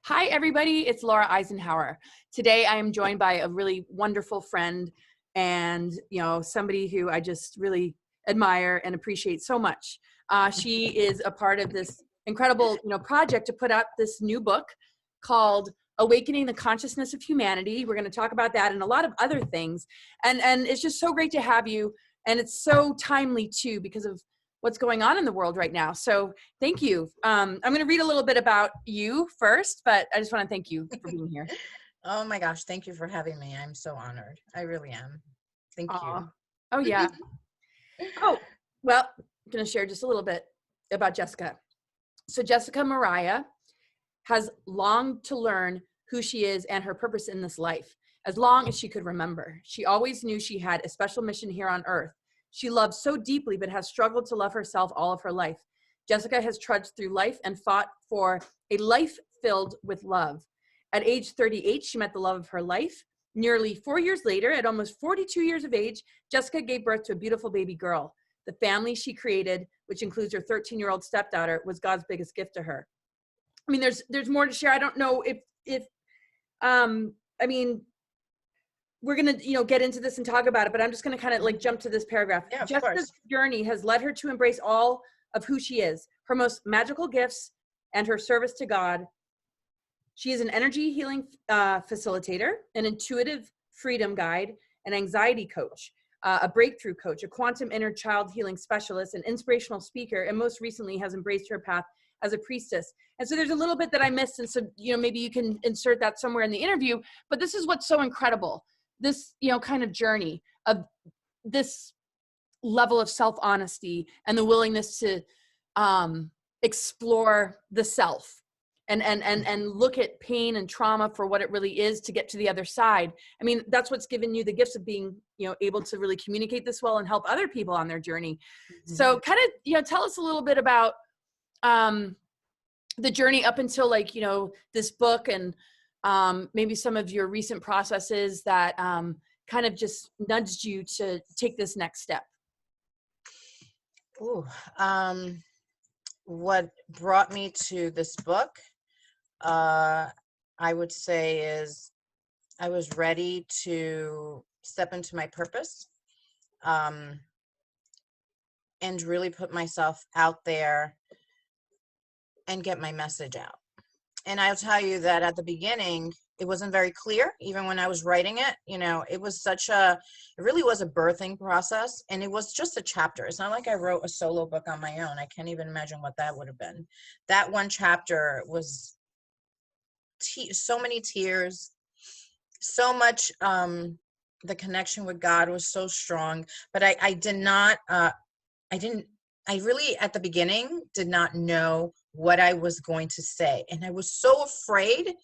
Hi, everybody. It's Laura Eisenhower. Today, I am joined by a really wonderful friend and, somebody who I just really admire and appreciate so much. She is a part of this incredible, project to put out this new book called Awakening the Consciousness of Humanity. We're going to talk about that and a lot of other things. And it's just so great to have you. And it's so timely, too, because of what's going on in the world right now. So thank you. I'm going to read a little bit about you first, but I just want to thank you for being here. Oh my gosh, thank you for having me. I'm so honored. I really am. Thank you. Oh, yeah. Oh, well, I'm going to share just a little bit about Jessica. So Jessica Mariah has longed to learn who she is and her purpose in this life, as long as she could remember. She always knew she had a special mission here on earth. She loves so deeply, but has struggled to love herself all of her life. Jessica has trudged through life and fought for a life filled with love. At age 38, she met the love of her life. Nearly 4 years later, at almost 42 years of age, Jessica gave birth to a beautiful baby girl. The family she created, which includes her 13-year-old stepdaughter, was God's biggest gift to her. I mean, there's more to share. I don't know we're going to, get into this and talk about it, but I'm just going to kind of like jump to this paragraph. Yeah, of Jessica's course. journey has led her to embrace all of who she is, her most magical gifts and her service to God. She is an energy healing facilitator, an intuitive freedom guide, an anxiety coach, a breakthrough coach, a quantum inner child healing specialist, an inspirational speaker, and most recently has embraced her path as a priestess. And so there's a little bit that I missed, and so maybe you can insert that somewhere in the interview, but this is what's so incredible. This, kind of journey of this level of self-honesty and the willingness to explore the self and look at pain and trauma for what it really is to get to the other side. I mean, that's what's given you the gifts of being, able to really communicate this well and help other people on their journey. Mm-hmm. So kind of, tell us a little bit about the journey up until this book and maybe some of your recent processes that kind of just nudged you to take this next step. Ooh, what brought me to this book, I would say is I was ready to step into my purpose and really put myself out there and get my message out. And I'll tell you that at the beginning, it wasn't very clear. Even when I was writing it, it was it really was a birthing process, and it was just a chapter. It's not like I wrote a solo book on my own. I can't even imagine what that would have been. That one chapter was so many tears, so much, the connection with God was so strong, but I really, at the beginning, did not know what I was going to say. And I was so afraid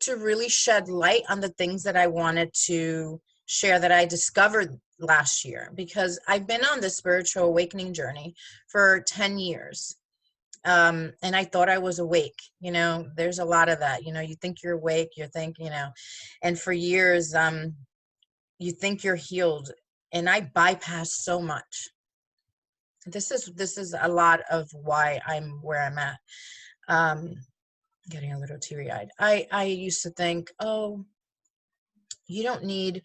to really shed light on the things that I wanted to share that I discovered last year, because I've been on this spiritual awakening journey for 10 years. And I thought I was awake. There's a lot of that, you think you're awake, and for years, you think you're healed. And I bypassed so much. This is a lot of why I'm where I'm at. Getting a little teary-eyed. I used to think, oh, you don't need,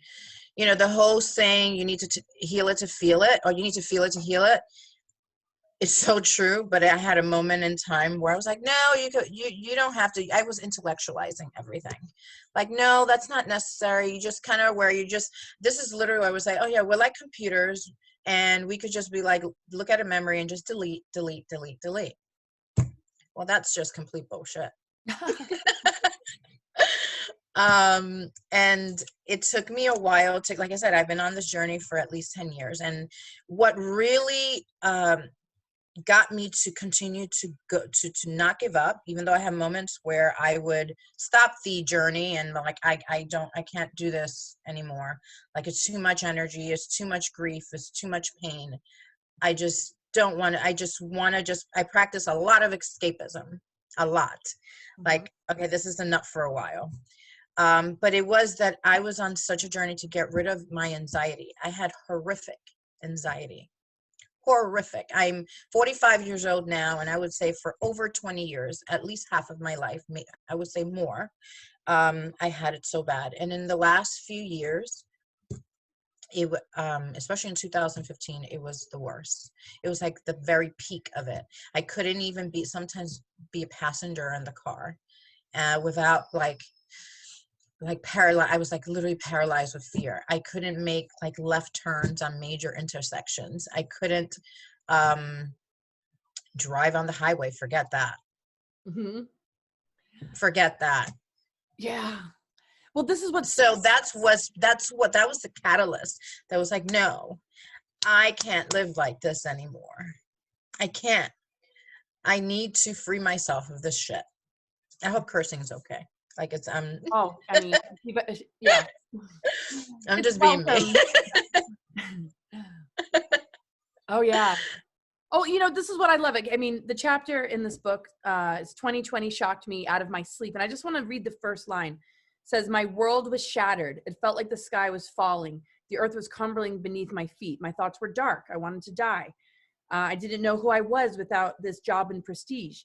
the whole saying, you need to heal it to feel it, or you need to feel it to heal it. It's so true, but I had a moment in time where I was like, no, you don't have to. I was intellectualizing everything. Like, no, that's not necessary. You just kind of this is literally, I was like, oh yeah, we're like computers, and we could just be like, look at a memory and just delete. Well, that's just complete bullshit. And it took me a while to, like I said, I've been on this journey for at least 10 years. And what really, got me to continue to go to not give up, even though I have moments where I would stop the journey and like, I can't do this anymore. Like, it's too much energy. It's too much grief. It's too much pain. I just don't want to, I practice a lot of escapism, a lot. Mm-hmm. Like, okay, this is enough for a while. But it was that I was on such a journey to get rid of my anxiety. I had horrific anxiety, horrific. I'm 45 years old now, and I would say for over 20 years, at least half of my life, I would say more, I had it so bad. And in the last few years, especially in 2015, it was the worst. It was like the very peak of it. I couldn't even sometimes be a passenger in the car without like paralyzed. I was like literally paralyzed with fear. I couldn't make like left turns on major intersections. I couldn't drive on the highway. Forget that. Mm-hmm. Forget that. Yeah. Well, this is what. So that was the catalyst. That was like, no, I can't live like this anymore. I can't. I need to free myself of this shit. I hope cursing is okay. Like it's Oh, I mean, yeah. I'm It's just being me. Oh yeah. Oh, this is what I love. I mean, the chapter in this book is 2020 shocked me out of my sleep. And I just want to read the first line. It says, my world was shattered. It felt like the sky was falling. The earth was crumbling beneath my feet. My thoughts were dark. I wanted to die. I didn't know who I was without this job and prestige.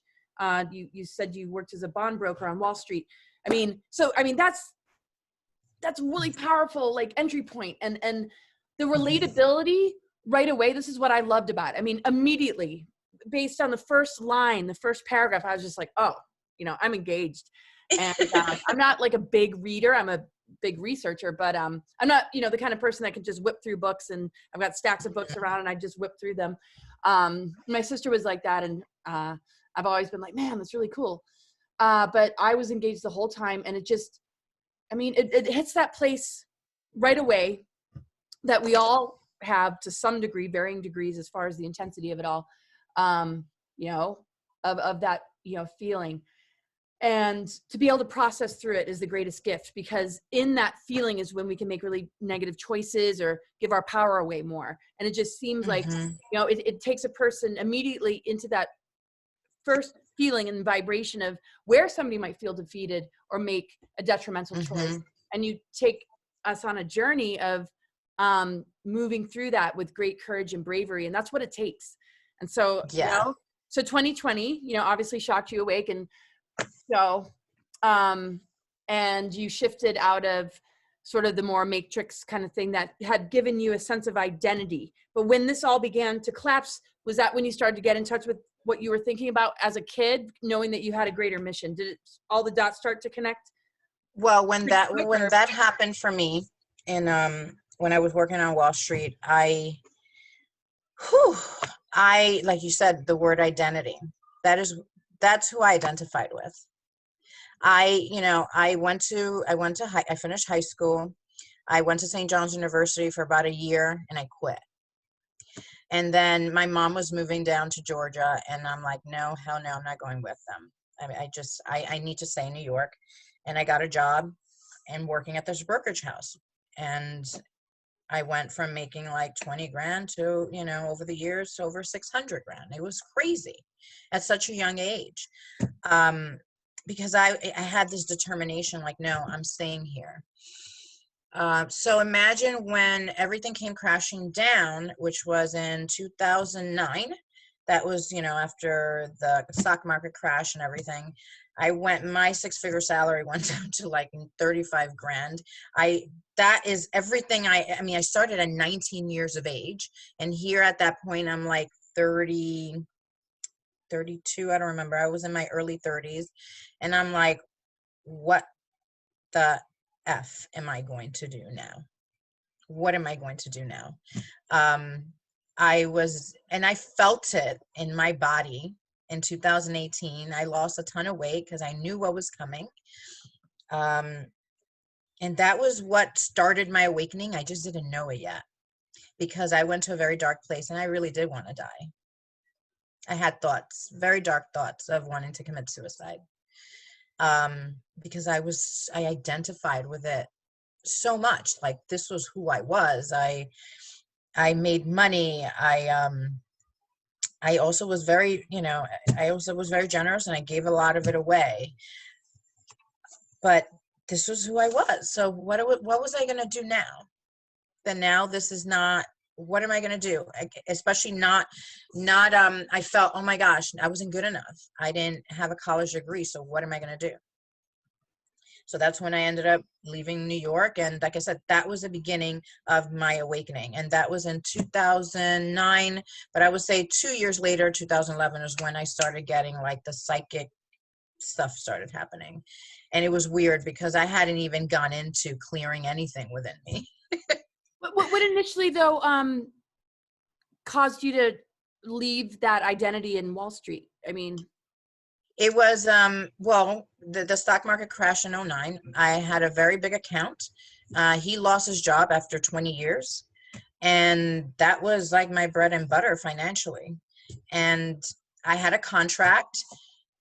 You said you worked as a bond broker on Wall Street. I mean, that's really powerful, like entry point, and the relatability right away. This is what I loved about it. I mean, immediately based on the first line, the first paragraph, I was just like, oh, I'm engaged. And I'm not like a big reader. I'm a big researcher, but I'm not, the kind of person that can just whip through books, and I've got stacks of books around and I just whip through them. My sister was like that. And I've always been like, man, that's really cool. But I was engaged the whole time, and it just, it hits that place right away that we all have to some degree, varying degrees as far as the intensity of it all, of that, feeling. And to be able to process through it is the greatest gift, because in that feeling is when we can make really negative choices or give our power away more. And it just seems like, it takes a person immediately into that first feeling and vibration of where somebody might feel defeated or make a detrimental choice. And you take us on a journey of moving through that with great courage and bravery. And that's what it takes. And so, so 2020, obviously shocked you awake. And so, and you shifted out of sort of the more matrix kind of thing that had given you a sense of identity. But when this all began to collapse, was that when you started to get in touch with what you were thinking about as a kid, knowing that you had a greater mission? Did all the dots start to connect? Well, when that happened for me, and when I was working on Wall Street, I like you said, the word identity. That's who I identified with. I finished high school. I went to St. John's University for about a year, and I quit. And then my mom was moving down to Georgia, and I'm like, no, hell no, I'm not going with them. I need to stay in New York. And I got a job and working at this brokerage house. And I went from making like 20 grand to, over the years, over 600 grand. It was crazy at such a young age. Because I had this determination, like, no, I'm staying here. So imagine when everything came crashing down, which was in 2009. That was, after the stock market crash and everything. My 6-figure salary went down to like 35 grand. That is everything. I started at 19 years of age, and here at that point, I'm like 30, 32. I don't remember. I was in my early 30s, and I'm like, what the F am I going to do now? What am I going to do now? I felt it in my body in 2018. I lost a ton of weight because I knew what was coming. And that was what started my awakening. I just didn't know it yet, because I went to a very dark place and I really did want to die. I had thoughts, very dark thoughts of wanting to commit suicide. Because I identified with it so much. Like, this was who I was. I made money. I also was very, very generous, and I gave a lot of it away. But this was who I was. So what was I going to do now? Then now this is not what am I going to do? Especially not, I felt, oh my gosh, I wasn't good enough. I didn't have a college degree. So what am I going to do? So that's when I ended up leaving New York. And like I said, that was the beginning of my awakening. And that was in 2009. But I would say 2 years later, 2011 is when I started getting like the psychic stuff started happening. And it was weird because I hadn't even gone into clearing anything within me. What initially though caused you to leave that identity in Wall Street? I mean, it was well, the stock market crashed in 09. I had a very big account. He lost his job after 20 years, and that was like my bread and butter financially. And I had a contract,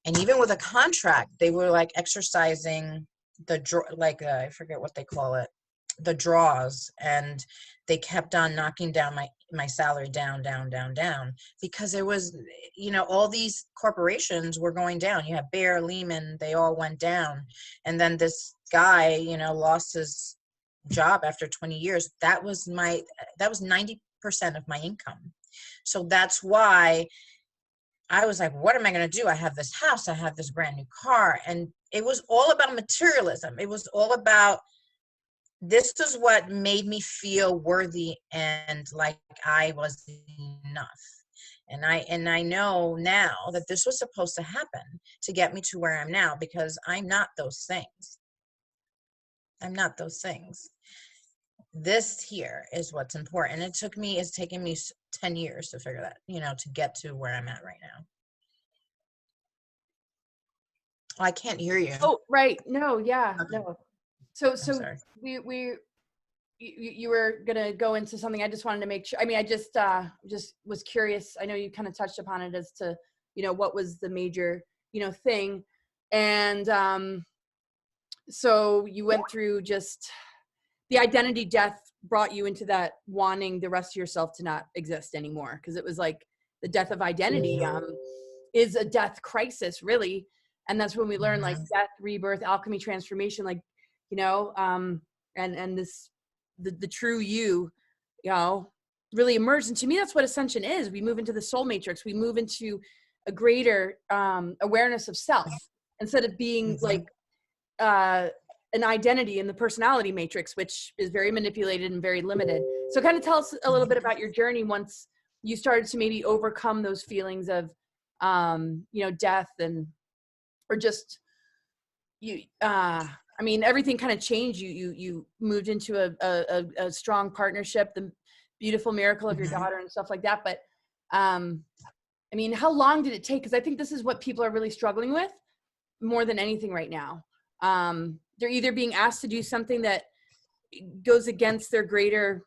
and even with a contract, they were like exercising the I forget what they call it, the draws, and they kept on knocking down my salary down because there was, all these corporations were going down. You have Bear, Lehman, they all went down, and then this guy, lost his job after 20 years. That was 90% of my income. So that's why I was like, what am I going to do? I have this house, I have this brand new car. And it was all about materialism. It was all about, this is what made me feel worthy and like I was enough. And I know now that this was supposed to happen to get me to where I'm now, because I'm not those things. I'm not those things. This here is what's important. It's taken me 10 years to figure that, to get to where I'm at right now. Oh, I can't hear you. Oh, right. No, yeah, Okay. no. So you were gonna go into something. I just wanted to make sure. I mean, I just was curious. I know you kind of touched upon it as to, what was the major, thing. And so you went through just the identity death brought you into that wanting the rest of yourself to not exist anymore. Because it was like the death of identity is a death crisis, really. And that's when we learn like death, rebirth, alchemy, transformation, like, and this, the true you, really emerged. And to me, that's what ascension is. We move into the soul matrix. We move into a greater awareness of self instead of being like an identity in the personality matrix, which is very manipulated and very limited. So kind of tell us a little bit about your journey once you started to maybe overcome those feelings of, death or just you, I mean, everything kind of changed. You moved into a strong partnership, the beautiful miracle of your daughter and stuff like that. But, I mean, how long did it take? Because I think this is what people are really struggling with more than anything right now. They're either being asked to do something that goes against their greater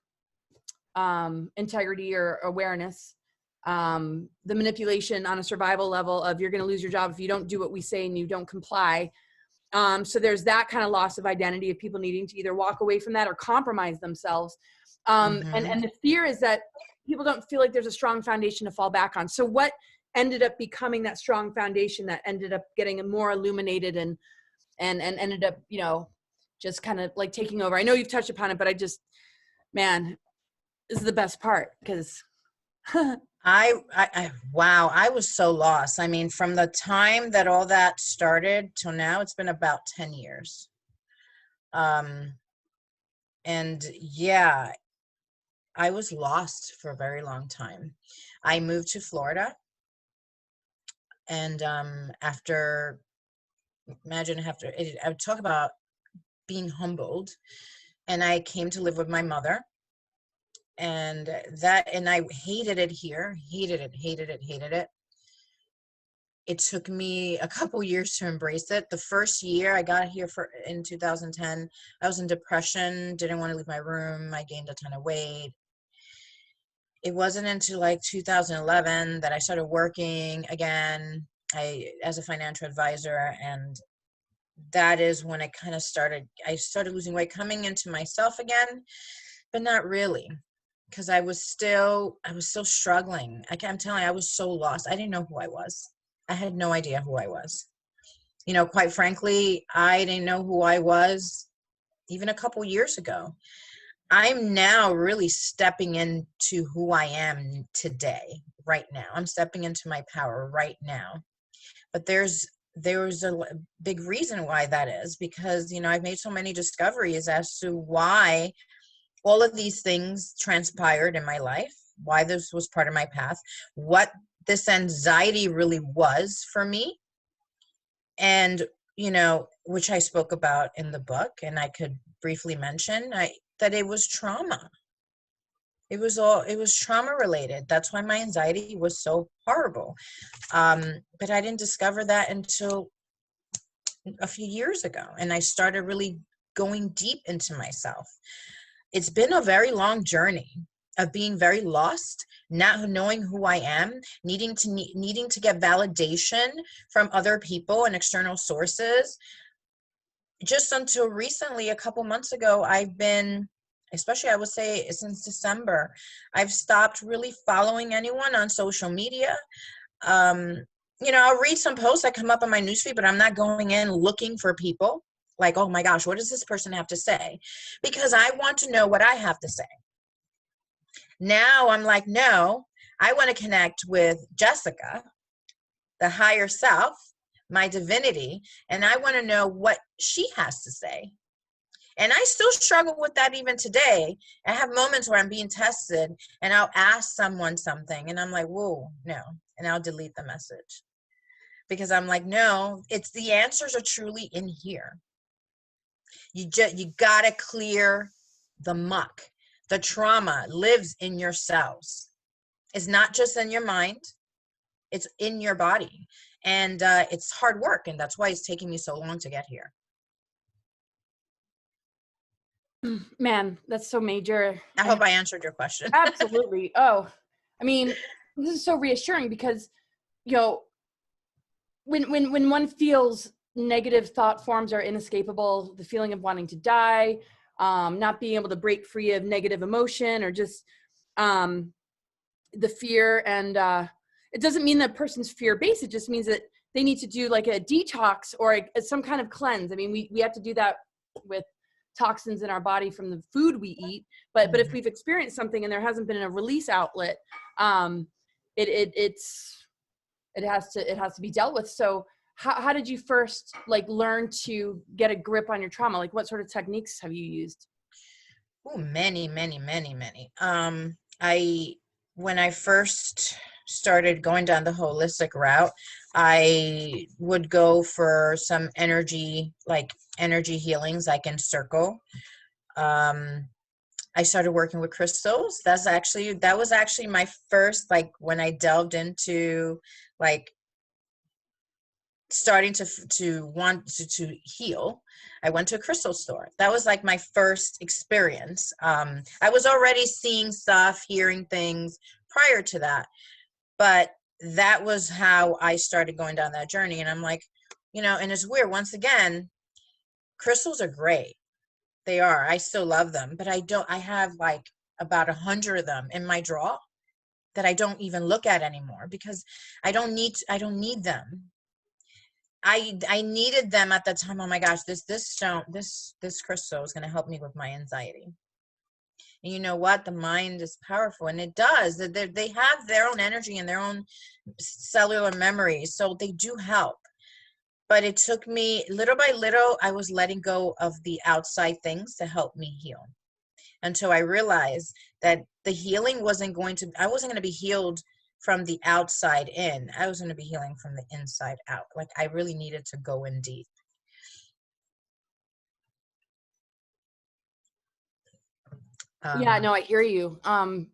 integrity or awareness. The manipulation on a survival level of you're going to lose your job if you don't do what we say and you don't comply. So there's that kind of loss of identity of people needing to either walk away from that or compromise themselves. And the fear is that people don't feel like there's a strong foundation to fall back on. So what ended up becoming that strong foundation that ended up getting more illuminated and ended up, just kind of like taking over? I know you've touched upon it, but man, this is the best part because wow, I was so lost. I mean, from the time that all that started till now, it's been about 10 years. And yeah, I was lost for a very long time. I moved to Florida, and I would talk about being humbled, and I came to live with my mother. And I hated it here. Hated it. It took me a couple years to embrace it. The first year I got here in 2010, I was in depression, didn't want to leave my room. I gained a ton of weight. It wasn't until like 2011 that I started working again, as a financial advisor, and that is when I started losing weight, coming into myself again, but not really. Because I was still struggling. I'm telling you, I was so lost. I didn't know who I was. I had no idea who I was. Quite frankly, I didn't know who I was even a couple years ago. I'm now really stepping into who I am today, right now. I'm stepping into my power right now. But there's a big reason why that is, because, you know, I've made so many discoveries as to why all of these things transpired in my life, why this was part of my path, what this anxiety really was for me. And, you know, which I spoke about in the book, and I could briefly mention that it was trauma. It was trauma related. That's why my anxiety was so horrible. But I didn't discover that until a few years ago, and I started really going deep into myself. It's been a very long journey of being very lost, not knowing who I am, needing to get validation from other people and external sources. Just until recently, a couple months ago, I've been, especially I would say since December, I've stopped really following anyone on social media. Um, you know, I'll read some posts that come up on my newsfeed, but I'm not going in looking for people like, oh my gosh, what does this person have to say? Because I want to know what I have to say. Now I'm like, no, I want to connect with Jessica, the higher self, my divinity, and I want to know what she has to say. And I still struggle with that even today. I have moments where I'm being tested and I'll ask someone something and I'm like, whoa, no. And I'll delete the message because I'm like, no, it's the answers are truly in here. You got to clear the muck. The trauma lives in your cells. It's not just in your mind. It's in your body. And it's hard work. And that's why it's taking me so long to get here. Man, that's so major. I hope I answered your question. Absolutely. Oh, I mean, this is so reassuring because, you know, when one feels negative thought forms are inescapable, the feeling of wanting to die, not being able to break free of negative emotion, or just the fear. And it doesn't mean that person's fear-based. It just means that they need to do like a detox or some kind of cleanse. I mean, we have to do that with toxins in our body from the food we eat. But if we've experienced something and there hasn't been a release outlet, it has to be dealt with. So how did you first like learn to get a grip on your trauma? Like what sort of techniques have you used? Oh, many. When I first started going down the holistic route, I would go for some energy healings, like in circle. I started working with crystals. That was actually my first, like when I delved into like starting to want to heal. I went to a crystal store. That was like my first experience. I was already seeing stuff, hearing things prior to that, but that was how I started going down that journey. And I'm like, you know, and it's weird. Once again, crystals are great. They are. I still love them, but I have like about 100 of them in my drawer that I don't even look at anymore because I don't need them. I needed them at the time. Oh my gosh, this crystal is going to help me with my anxiety. And you know what? The mind is powerful, and it does. They have their own energy and their own cellular memories, so they do help. But it took me little by little. I was letting go of the outside things to help me heal, until I realized that the healing I wasn't going to be healed from the outside in. I was going to be healing from the inside out. Like I really needed to go in deep. Yeah, no, I hear you. And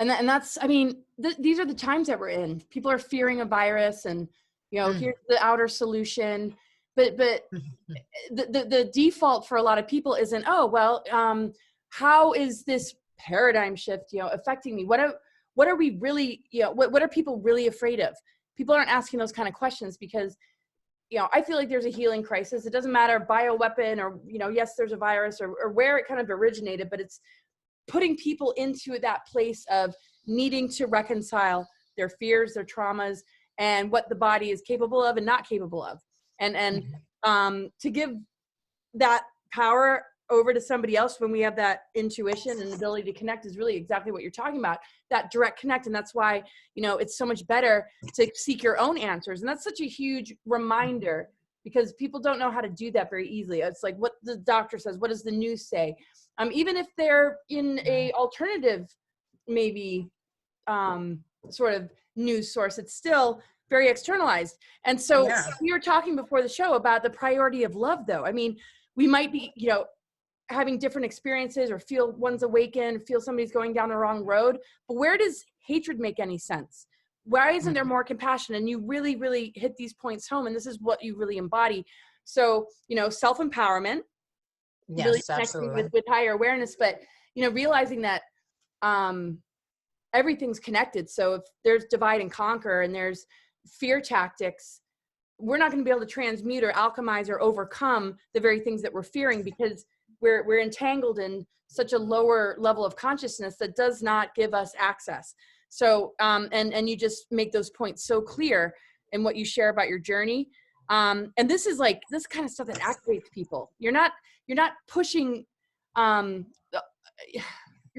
that's, I mean, these are the times that we're in. People are fearing a virus, and you know, here's the outer solution. But the default for a lot of people isn't, oh well, how is this paradigm shift, you know, affecting me? What are we really, you know, what are people really afraid of? People aren't asking those kind of questions because, you know, I feel like there's a healing crisis. It doesn't matter bioweapon or, you know, yes, there's a virus or where it kind of originated, but it's putting people into that place of needing to reconcile their fears, their traumas, and what the body is capable of and not capable of. And to give that power over to somebody else when we have that intuition and ability to connect is really exactly what you're talking about, that direct connect. And that's why, you know, it's so much better to seek your own answers. And that's such a huge reminder, because people don't know how to do that very easily. It's like what the doctor says, what does the news say? Even if they're in a alternative, maybe sort of news source, it's still very externalized. And so we were talking before the show about the priority of love, though. I mean, we might be, you know, having different experiences or feel one's awakened, feel somebody's going down the wrong road. But where does hatred make any sense? Why isn't there more compassion? And you really, really hit these points home. And this is what you really embody. So, you know, self-empowerment, really connecting with higher awareness, but, you know, realizing that everything's connected. So if there's divide and conquer and there's fear tactics, we're not going to be able to transmute or alchemize or overcome the very things that we're fearing, because we're entangled in such a lower level of consciousness that does not give us access. So, and you just make those points so clear in what you share about your journey. And this is like, this kind of stuff that activates people. You're not pushing, you're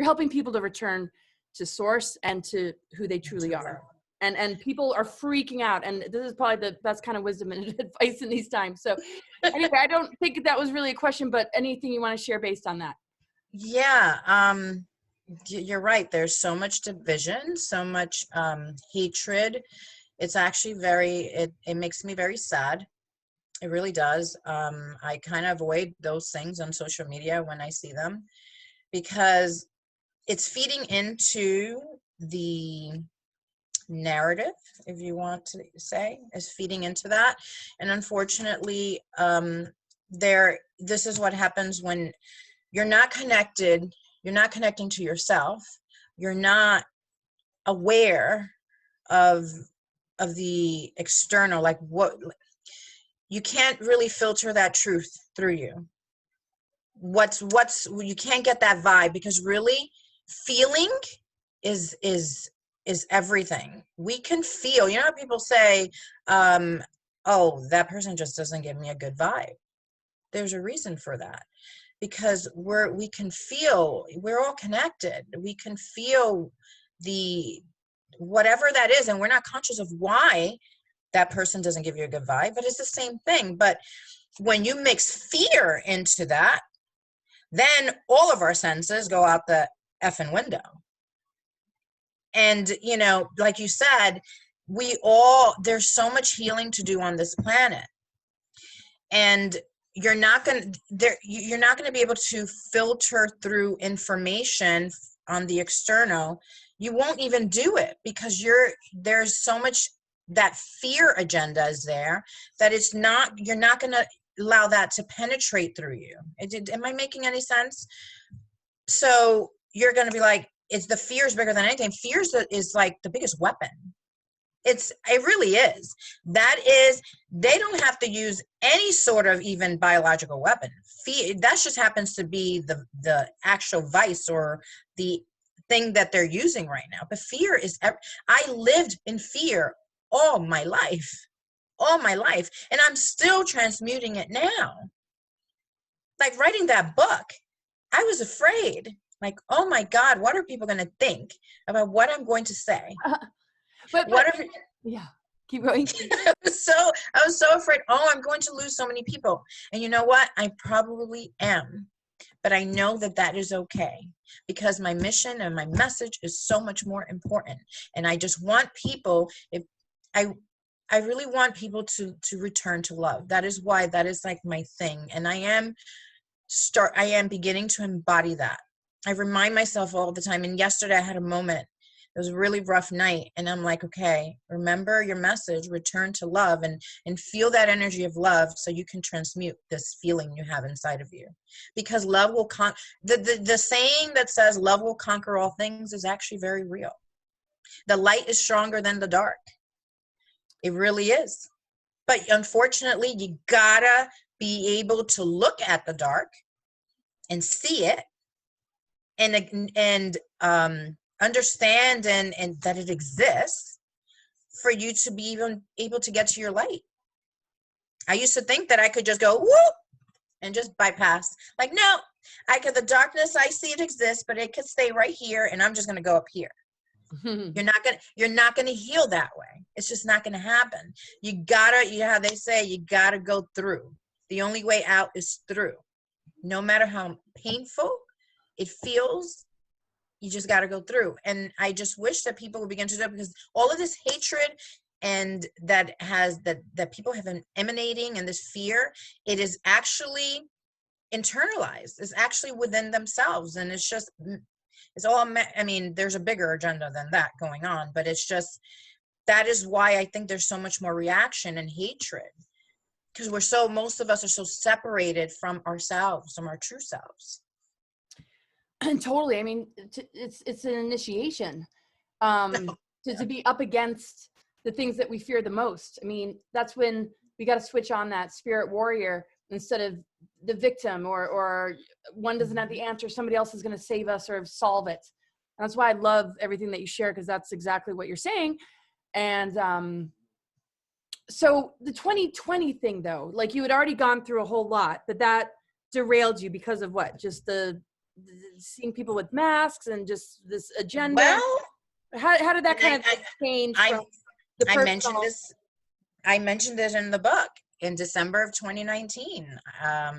helping people to return to source and to who they truly are. And people are freaking out. And this is probably the best kind of wisdom and advice in these times. So anyway, I don't think that was really a question, but anything you want to share based on that? Yeah, you're right. There's so much division, so much hatred. It's actually it makes me very sad. It really does. I kind of avoid those things on social media when I see them, because it's feeding into the narrative, if you want to say, is feeding into that. And unfortunately, this is what happens when you're not connected. You're not connecting to yourself. You're not aware of the external, like what you can't really filter that truth through you. You can't get that vibe, because really feeling is everything. We can feel, you know how people say, oh, that person just doesn't give me a good vibe. There's a reason for that, because we can feel, we're all connected. We can feel the whatever that is, and we're not conscious of why that person doesn't give you a good vibe, but it's the same thing. But when you mix fear into that, then all of our senses go out the effing window. And, you know, like you said, there's so much healing to do on this planet. And you're not going to be able to filter through information on the external. You won't even do it, because there's so much, that fear agenda is there, that you're not going to allow that to penetrate through you. Am I making any sense? So you're going to be like, the fear is bigger than anything. Fear is like the biggest weapon. It really is. They don't have to use any sort of even biological weapon. Fear, that just happens to be the actual vice or the thing that they're using right now. But fear is, I lived in fear all my life, and I'm still transmuting it now. Like writing that book, I was afraid. Like, oh my God, what are people going to think about what I'm going to say? Yeah, keep going. I was so afraid. Oh, I'm going to lose so many people. And you know what? I probably am. But I know that is okay, because my mission and my message is so much more important. And I just want people, I really want people to return to love. That is why, that is like my thing. And I am beginning to embody that. I remind myself all the time. And yesterday I had a moment. It was a really rough night. And I'm like, okay, remember your message, return to love, and feel that energy of love, so you can transmute this feeling you have inside of you. Because love will the saying that says love will conquer all things is actually very real. The light is stronger than the dark. It really is. But unfortunately, you gotta be able to look at the dark and see it, and understand and that it exists, for you to be even able to get to your light. I used to think that I could just go whoop and just bypass. Like, no, The darkness, I see it exists, but it could stay right here, and I'm just going to go up here. You're not gonna heal that way. It's just not gonna happen. You how they say, you gotta go through. The only way out is through. No matter how painful it feels, you just gotta go through. And I just wish that people would begin to do it, because all of this hatred and that people have been emanating, and this fear, it is actually internalized. It's actually within themselves, and it's all, I mean, there's a bigger agenda than that going on, but it's just, that is why I think there's so much more reaction and hatred, because most of us are so separated from ourselves, from our true selves. And totally. I mean, it's an initiation to be up against the things that we fear the most. I mean, that's when we got to switch on that spirit warrior instead of the victim, or one doesn't have the answer, somebody else is going to save us or solve it. And that's why I love everything that you share, because that's exactly what you're saying. And so the 2020 thing, though, like, you had already gone through a whole lot, but that derailed you because of what? Just the seeing people with masks and just this agenda. Well, how did that kind of change from the personal? I mentioned this in the book. In December of 2019,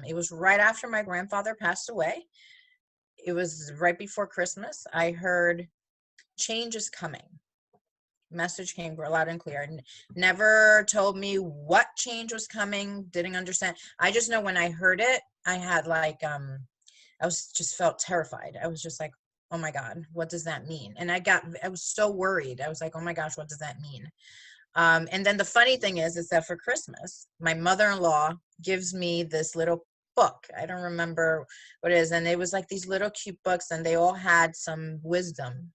it was right after my grandfather passed away. It was right before Christmas. I heard change is coming. Message came loud and clear. Never told me what change was coming. Didn't understand. I just know when I heard it, I had just felt terrified. I was just like, oh my God, what does that mean? And I was so worried. I was like, oh my gosh, what does that mean? And then the funny thing is that for Christmas, my mother-in-law gives me this little book. I don't remember what it is. And it was like these little cute books, and they all had some wisdom.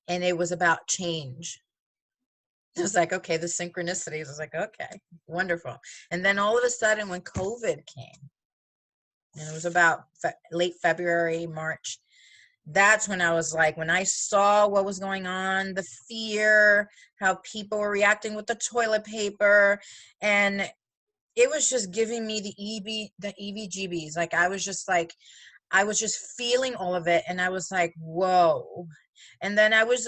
And it was about change. I was like, okay, the synchronicities. I was like, okay, wonderful. And then all of a sudden, when COVID came, and it was about late February, March, that's when I was like, when I saw what was going on, the fear, how people were reacting with the toilet paper, and it was just giving me the EVGBs. Like, I was just feeling all of it, and I was like, whoa. And then I was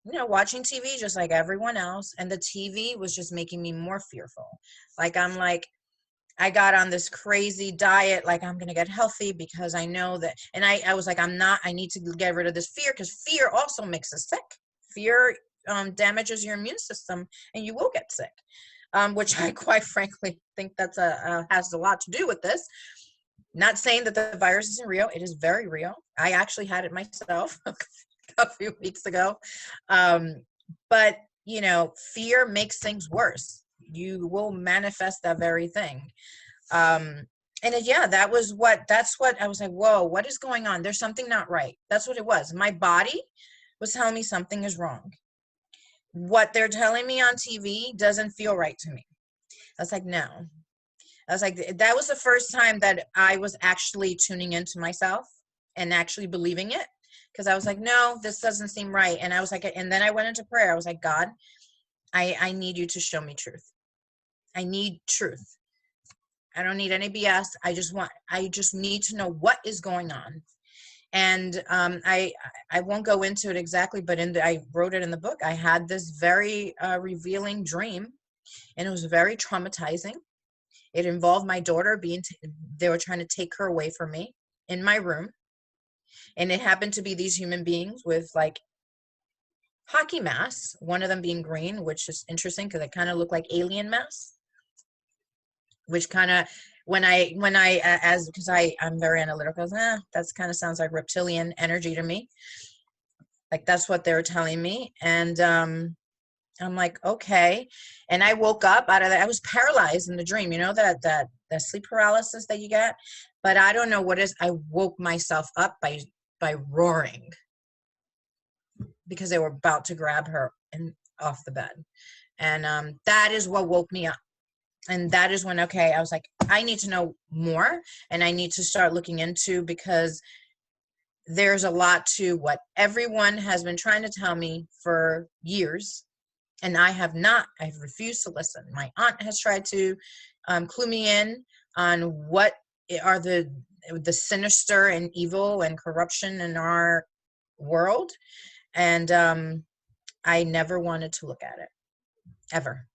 watching TV just like everyone else, and the TV was just making me more fearful. I got on this crazy diet, like, I'm going to get healthy because I know that, and I was like, I need to get rid of this fear, because fear also makes us sick. Fear damages your immune system, and you will get sick, which I quite frankly think has a lot to do with this. Not saying that the virus isn't real. It is very real. I actually had it myself a few weeks ago. But, fear makes things worse. You will manifest that very thing. That's what I was like, whoa, what is going on? There's something not right. That's what it was. My body was telling me something is wrong. What they're telling me on TV doesn't feel right to me. I was like, no. I was like, that was the first time that I was actually tuning into myself and actually believing it. Because I was like, no, this doesn't seem right. And I was like, and then I went into prayer. I was like, God, I need you to show me truth. I need truth. I don't need any BS. I just need to know what is going on. And I won't go into it exactly, but I wrote it in the book. I had this very revealing dream, and it was very traumatizing. It involved my daughter they were trying to take her away from me in my room. And it happened to be these human beings with like hockey masks, one of them being green, which is interesting because they kind of look like alien masks. Which kind of, because I'm very analytical, that kind of sounds like reptilian energy to me. Like, that's what they were telling me. And I'm like, okay. And I woke up out of that. I was paralyzed in the dream, that sleep paralysis that you get. But I don't know what is. I woke myself up by roaring because they were about to grab her off the bed. And that is what woke me up. And that is when, okay, I was like, I need to know more, and I need to start looking into, because there's a lot to what everyone has been trying to tell me for years. And I've refused to listen. My aunt has tried to clue me in on what are the the sinister and evil and corruption in our world. And I never wanted to look at it, ever.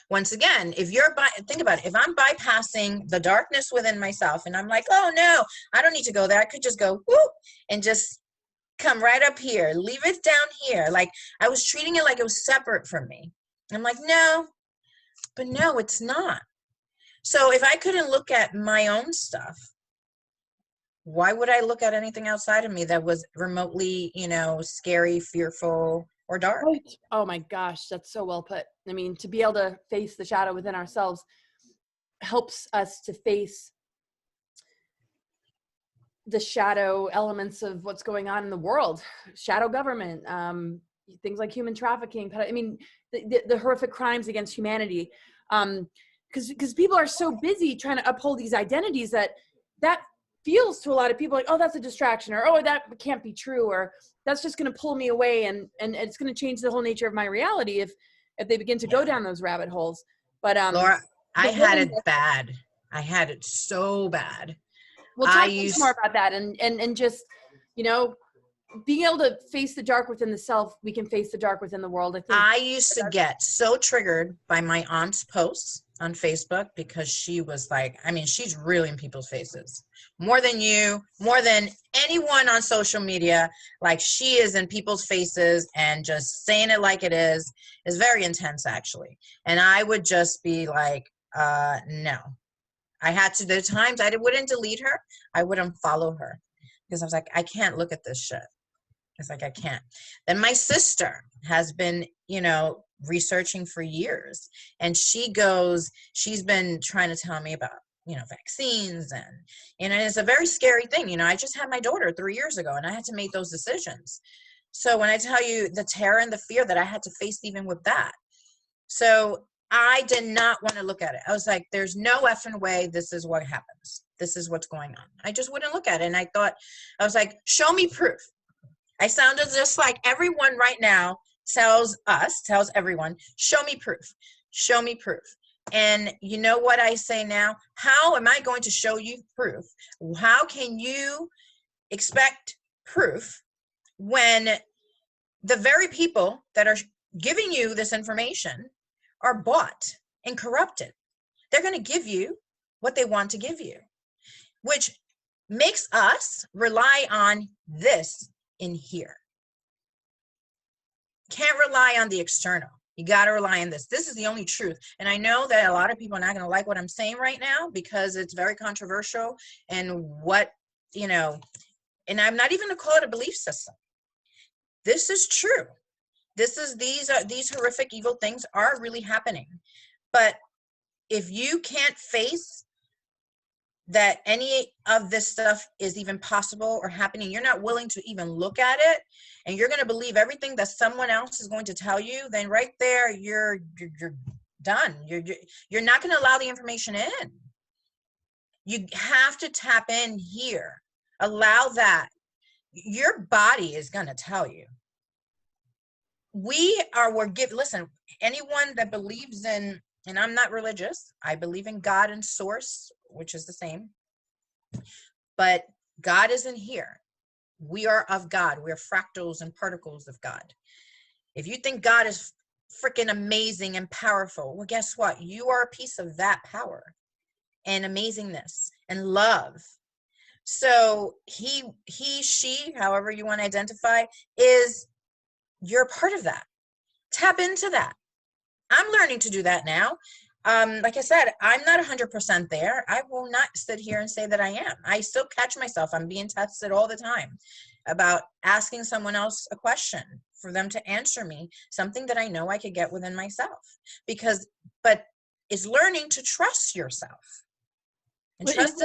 Once again, think about it. If I'm bypassing the darkness within myself and I'm like, oh no, I don't need to go there. I could just go whoop and just come right up here, leave it down here. Like I was treating it like it was separate from me. I'm like, no, but no, it's not. So if I couldn't look at my own stuff, why would I look at anything outside of me that was remotely, scary, fearful, or dark? Right. Oh my gosh, that's so well put. I mean, to be able to face the shadow within ourselves helps us to face the shadow elements of what's going on in the world, shadow government, things like human trafficking. I mean, the horrific crimes against humanity. Because people are so busy trying to uphold these identities that feels to a lot of people like, oh, that's a distraction, or oh, that can't be true, or that's just going to pull me away, and it's going to change the whole nature of my reality if they begin to go down those rabbit holes. But Laura, I had it bad. I had it so bad. We'll talk more about that, and just being able to face the dark within the self. We can face the dark within the world. I used to get so triggered by my aunt's posts on Facebook because she was like, I mean, she's really in people's faces more than you, more than anyone on social media. Like she is in people's faces and just saying it like it is very intense actually. And I would just be like, no. I had to, the times I wouldn't delete her, I would unfollow her because I was like, I can't look at this shit. It's like, I can't. Then my sister has been, researching for years, and she's been trying to tell me about, vaccines, and, it's a very scary thing. I just had my daughter 3 years ago and I had to make those decisions. So when I tell you the terror and the fear that I had to face even with that. So I did not want to look at it. I was like, there's no effing way this is what happens. This is what's going on. I just wouldn't look at it. And I was like, show me proof. I sounded just like everyone right now tells everyone, show me proof. Show me proof. And you know what I say now? How am I going to show you proof? How can you expect proof when the very people that are giving you this information are bought and corrupted? They're going to give you what they want to give you, which makes us rely on this in here. Can't rely on the external. You got to rely on this. This is the only truth. And I know that a lot of people are not going to like what I'm saying right now because it's very controversial and and I'm not even going to call it a belief system. This is true. These horrific evil things are really happening. But if you can't face that any of this stuff is even possible or happening, you're not willing to even look at it, and you're going to believe everything that someone else is going to tell you, then right there you're done. You're not going to allow the information in. You have to tap in here. Allow that. Your body is going to tell you. Listen, anyone that believes in, and I'm not religious, I believe in God and source, which is the same, but God isn't here. We are of God. We're fractals and particles of God. If you think God is freaking amazing and powerful, well, guess what? You are a piece of that power and amazingness and love. So he, she, however you want to identify, you're a part of that. Tap into that. I'm learning to do that now. Like I said, I'm not 100% there. I will not sit here and say that I am. I still catch myself. I'm being tested all the time about asking someone else a question for them to answer me, something that I know I could get within myself. But it's learning to trust yourself. And trust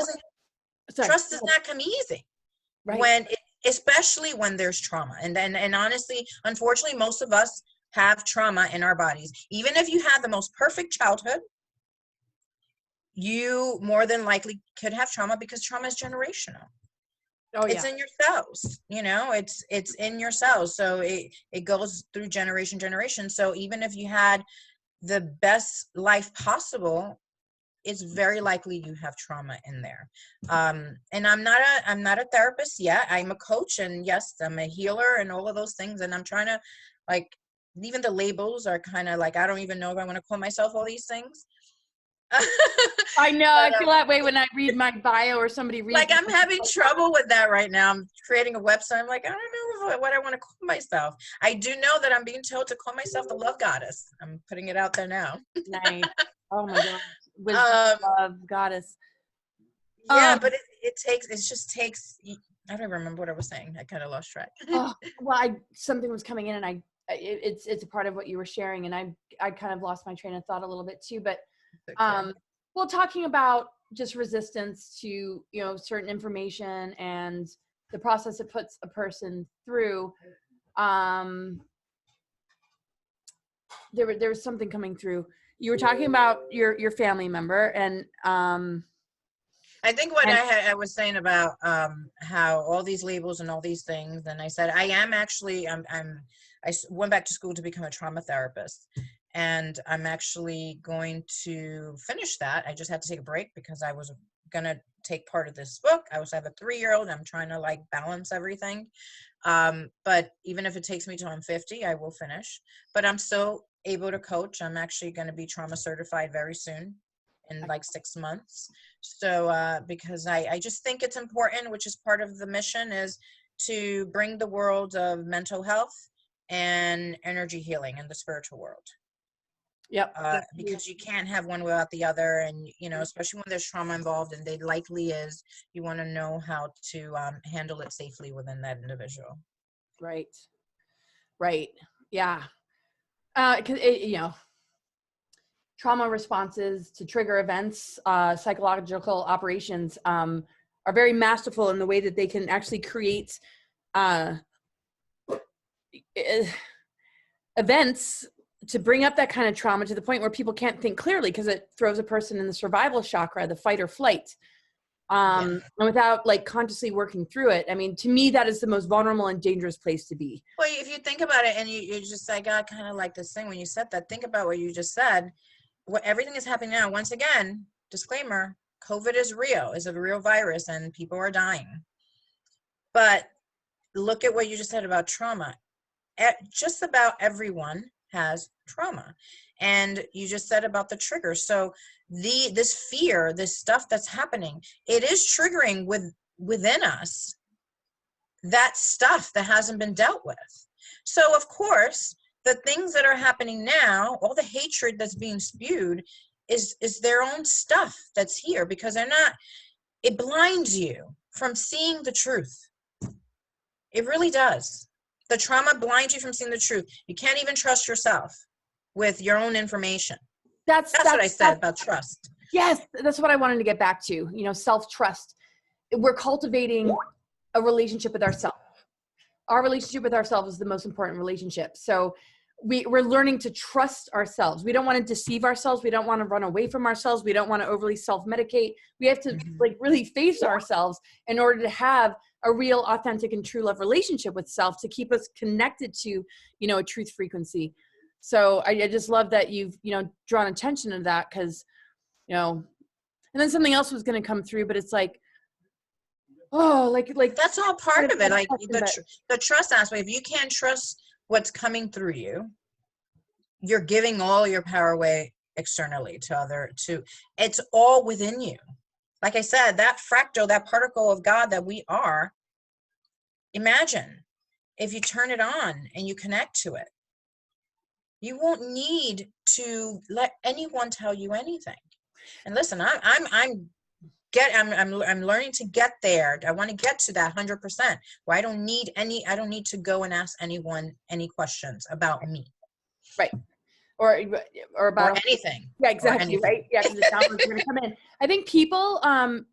does not come easy. Right. Especially when there's trauma. And honestly, unfortunately, most of us have trauma in our bodies. Even if you had the most perfect childhood, you more than likely could have trauma because trauma is generational. Oh, yeah. It's in your cells, it's in your cells. So it goes through generation. So even if you had the best life possible, it's very likely you have trauma in there. And I'm not a therapist yet. I'm a coach, and yes, I'm a healer and all of those things. And I'm trying to, like, even the labels are kind of like, I don't even know if I want to call myself all these things. I know. But, I feel that way when I read my bio or somebody reads. like, I'm having trouble with that right now. I'm creating a website. I'm like, I don't know what I want to call myself. I do know that I'm being told to call myself the love goddess. I'm putting it out there now. Nice. Oh my gosh. Wisdom, love, goddess. Yeah, but it just takes, I don't remember what I was saying. I kind of lost track. Well, something was coming in, and it's a part of what you were sharing, and I kind of lost my train of thought a little bit too, but well, talking about just resistance to, you know, certain information and the process it puts a person through. There was something coming through. You were talking about your family member, and I think what I was saying about how all these labels and all these things, and I said I am actually I went back to school to become a trauma therapist, and I'm actually going to finish that. I just had to take a break because I was gonna take part of this book. I also have a 3-year-old. I'm trying to, like, balance everything. But even if it takes me till I'm 50, I will finish. But I'm still able to coach. I'm actually going to be trauma certified very soon, in like 6 months. So because I just think it's important, which is part of the mission, is to bring the world of mental health and energy healing in the spiritual world. Yep. Because you can't have one without the other, and, you know, especially when there's trauma involved, and they likely is, you want to know how to handle it safely within that individual. Right. Yeah. Because you know, trauma responses to trigger events, psychological operations, are very masterful in the way that they can actually create events to bring up that kind of trauma to the point where people can't think clearly, because it throws a person in the survival chakra, the fight or flight. And without, like, consciously working through it. I mean, to me, that is the most vulnerable and dangerous place to be. Well, if you think about it, and you just, I got kind of like this thing when you said that, think about what you just said. Everything is happening now. Once again, disclaimer, COVID is real. It's a real virus, and people are dying. But look at what you just said about trauma. Just about everyone has trauma. And you just said about the triggers. So this fear, this stuff that's happening, it is triggering within us that stuff that hasn't been dealt with. So of course, the things that are happening now, all the hatred that's being spewed, is their own stuff that's here, because it blinds you from seeing the truth. It really does. The trauma blinds you from seeing the truth. You can't even trust yourself with your own information. That's what I said about trust. Yes, that's what I wanted to get back to. You know, self-trust. We're cultivating a relationship with ourselves. Our relationship with ourselves is the most important relationship. So we're learning to trust ourselves. We don't want to deceive ourselves. We don't want to run away from ourselves. We don't want to overly self-medicate. We have to like really face ourselves in order to have a real, authentic, and true love relationship with self, to keep us connected to, you know, a truth frequency. So I just love that you've, you know, drawn attention to that, because, you know, and then something else was going to come through, but it's like, oh, like that's all part of it. Like the trust aspect. If you can't trust what's coming through you, you're giving all your power away externally to it's all within you. Like I said, that fractal, that particle of God that we are, imagine if you turn it on and you connect to it, you won't need to let anyone tell you anything. And listen, I'm learning to get there. I want to get to that 100%, where I don't need to go and ask anyone any questions about me. Right. Or about anything. Yeah, exactly. Right. Yeah. Because the downloads are going to come in. I think people,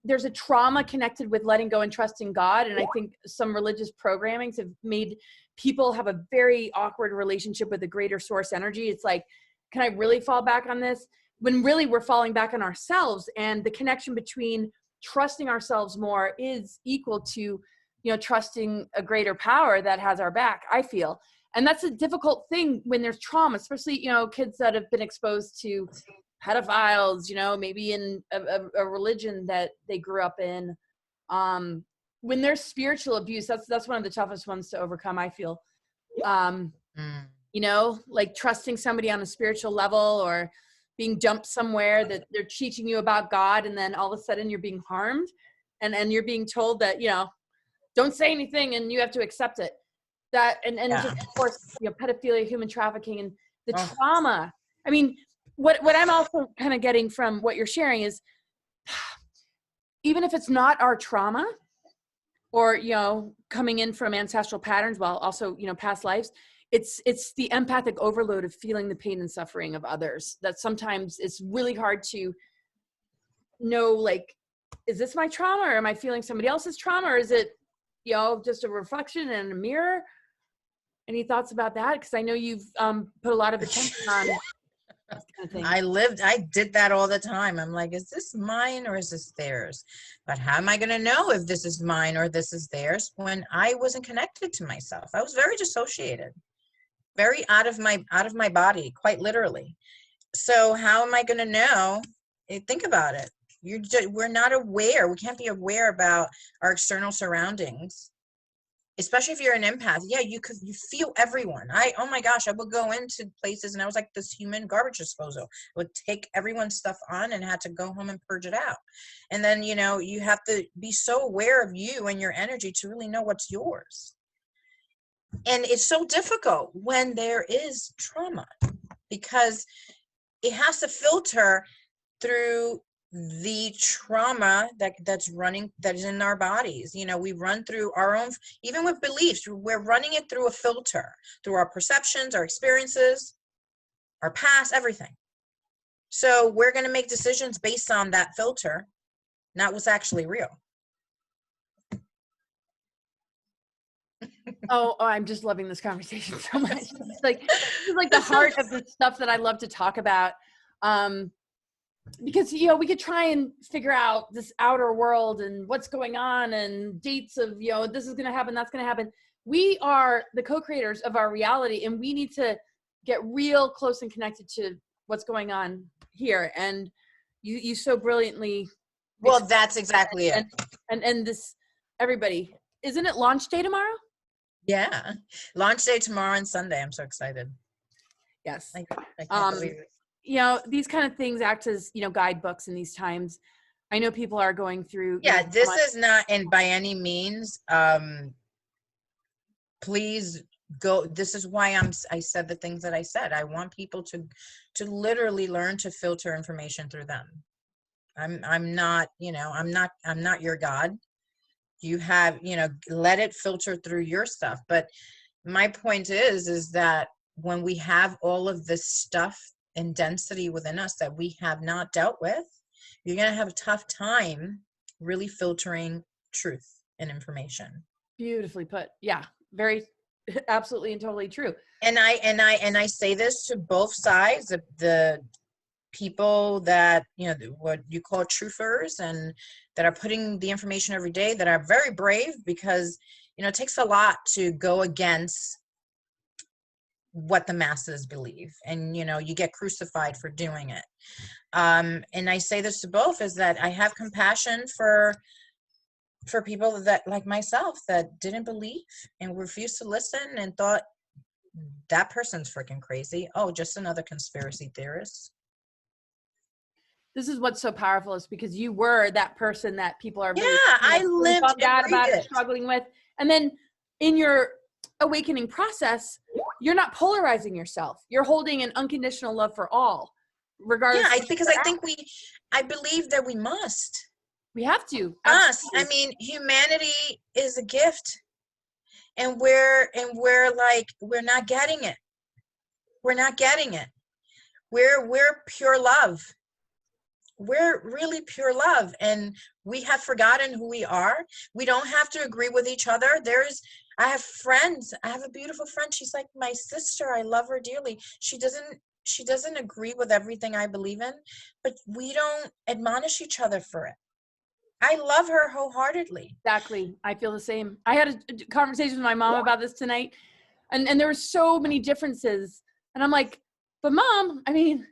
there's a trauma connected with letting go and trusting God. And I think some religious programmings have made people have a very awkward relationship with the greater source energy. It's like, can I really fall back on this? When really we're falling back on ourselves, and the connection between trusting ourselves more is equal to, you know, trusting a greater power that has our back, I feel. And that's a difficult thing when there's trauma, especially, you know, kids that have been exposed to pedophiles, you know, maybe in a religion that they grew up in. When there's spiritual abuse, that's one of the toughest ones to overcome, I feel. You know, like trusting somebody on a spiritual level, or being dumped somewhere that they're teaching you about God, and then all of a sudden you're being harmed, and you're being told that, you know, don't say anything and you have to accept it. That and just, of course, you know, pedophilia, human trafficking, and the trauma. I mean, what I'm also kind of getting from what you're sharing is, even if it's not our trauma, or, you know, coming in from ancestral patterns, while also, you know, past lives, it's the empathic overload of feeling the pain and suffering of others that sometimes it's really hard to know, like, is this my trauma, or am I feeling somebody else's trauma, or is it, you know, just a reflection in a mirror? Any thoughts about that? Because I know you've put a lot of attention on this kind of thing. I did that all the time. I'm like, is this mine or is this theirs? But how am I going to know if this is mine or this is theirs when I wasn't connected to myself? I was very dissociated, very out of my body, quite literally. So how am I going to know? Think about it. We're not aware. We can't be aware about our external surroundings, especially if you're an empath. Yeah, you feel everyone. Oh my gosh, I would go into places and I was like this human garbage disposal. I would take everyone's stuff on and had to go home and purge it out. And then, you know, you have to be so aware of you and your energy to really know what's yours. And it's so difficult when there is trauma, because it has to filter through the trauma that's in our bodies. You know, we run through our own, even with beliefs, we're running it through a filter, through our perceptions, our experiences, our past, everything. So we're going to make decisions based on that filter, not what's actually real. Oh, I'm just loving this conversation so much. It's like, this is like the heart of the stuff that I love to talk about. Because, you know, we could try and figure out this outer world and what's going on and dates of, you know, this is going to happen, that's going to happen. We are the co-creators of our reality, and we need to get real close and connected to what's going on here. And you so brilliantly. Well, that's exactly it. And this, everybody, isn't it launch day tomorrow? Yeah. Launch day tomorrow and Sunday. I'm so excited. Yes. I can't believe it. You know, these kind of things act as, you know, guidebooks in these times. I know people are going through. Yeah, you know, this is not, and by any means, please go. This is why I said the things that I said. I want people to literally learn to filter information through them. I'm not, you know, I'm not your God. You have, you know, let it filter through your stuff. But my point is that when we have all of this stuff and density within us that we have not dealt with, you're going to have a tough time really filtering truth and information. Beautifully put. Yeah, very, absolutely and totally true. And I say this to both sides, the people that, you know, what you call truthers, and that are putting the information every day, that are very brave, because, you know, it takes a lot to go against what the masses believe, and, you know, you get crucified for doing it. And I say this to both, is that I have compassion for people that, like myself, that didn't believe and refused to listen and thought that person's freaking crazy. Oh, just another conspiracy theorist. This is what's so powerful, is because you were that person that people are really, I lived out about it, struggling with. And then in your awakening process, you're not polarizing yourself. You're holding an unconditional love for all, regardless. Yeah, because I believe that we must. We have to. Absolutely. I mean, humanity is a gift, and we're like, we're not getting it. We're not getting it. We're pure love. We're really pure love, and we have forgotten who we are. We don't have to agree with each other. I have friends. I have a beautiful friend. She's like my sister. I love her dearly. She doesn't agree with everything I believe in, but we don't admonish each other for it. I love her wholeheartedly. Exactly. I feel the same. I had a conversation with my mom about this tonight, and there were so many differences. And I'm like, but Mom, I mean,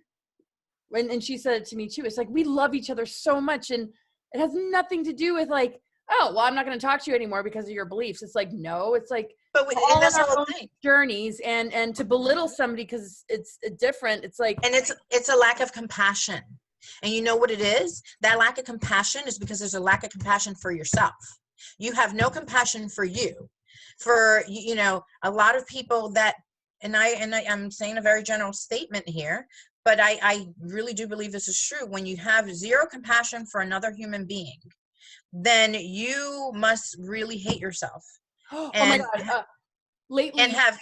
and she said it to me too. It's like, we love each other so much, and it has nothing to do with like, oh, well, I'm not going to talk to you anymore because of your beliefs. It's like, no, it's like, we're all and on that's the our whole own thing. journeys, and to belittle somebody because it's different. It's like, And it's a lack of compassion. And you know what it is? That lack of compassion is because there's a lack of compassion for yourself. You have no compassion for you. For, you know, a lot of people that, I'm saying a very general statement here, but I really do believe this is true. When you have zero compassion for another human being, then you must really hate yourself. oh my And God. Lately, and have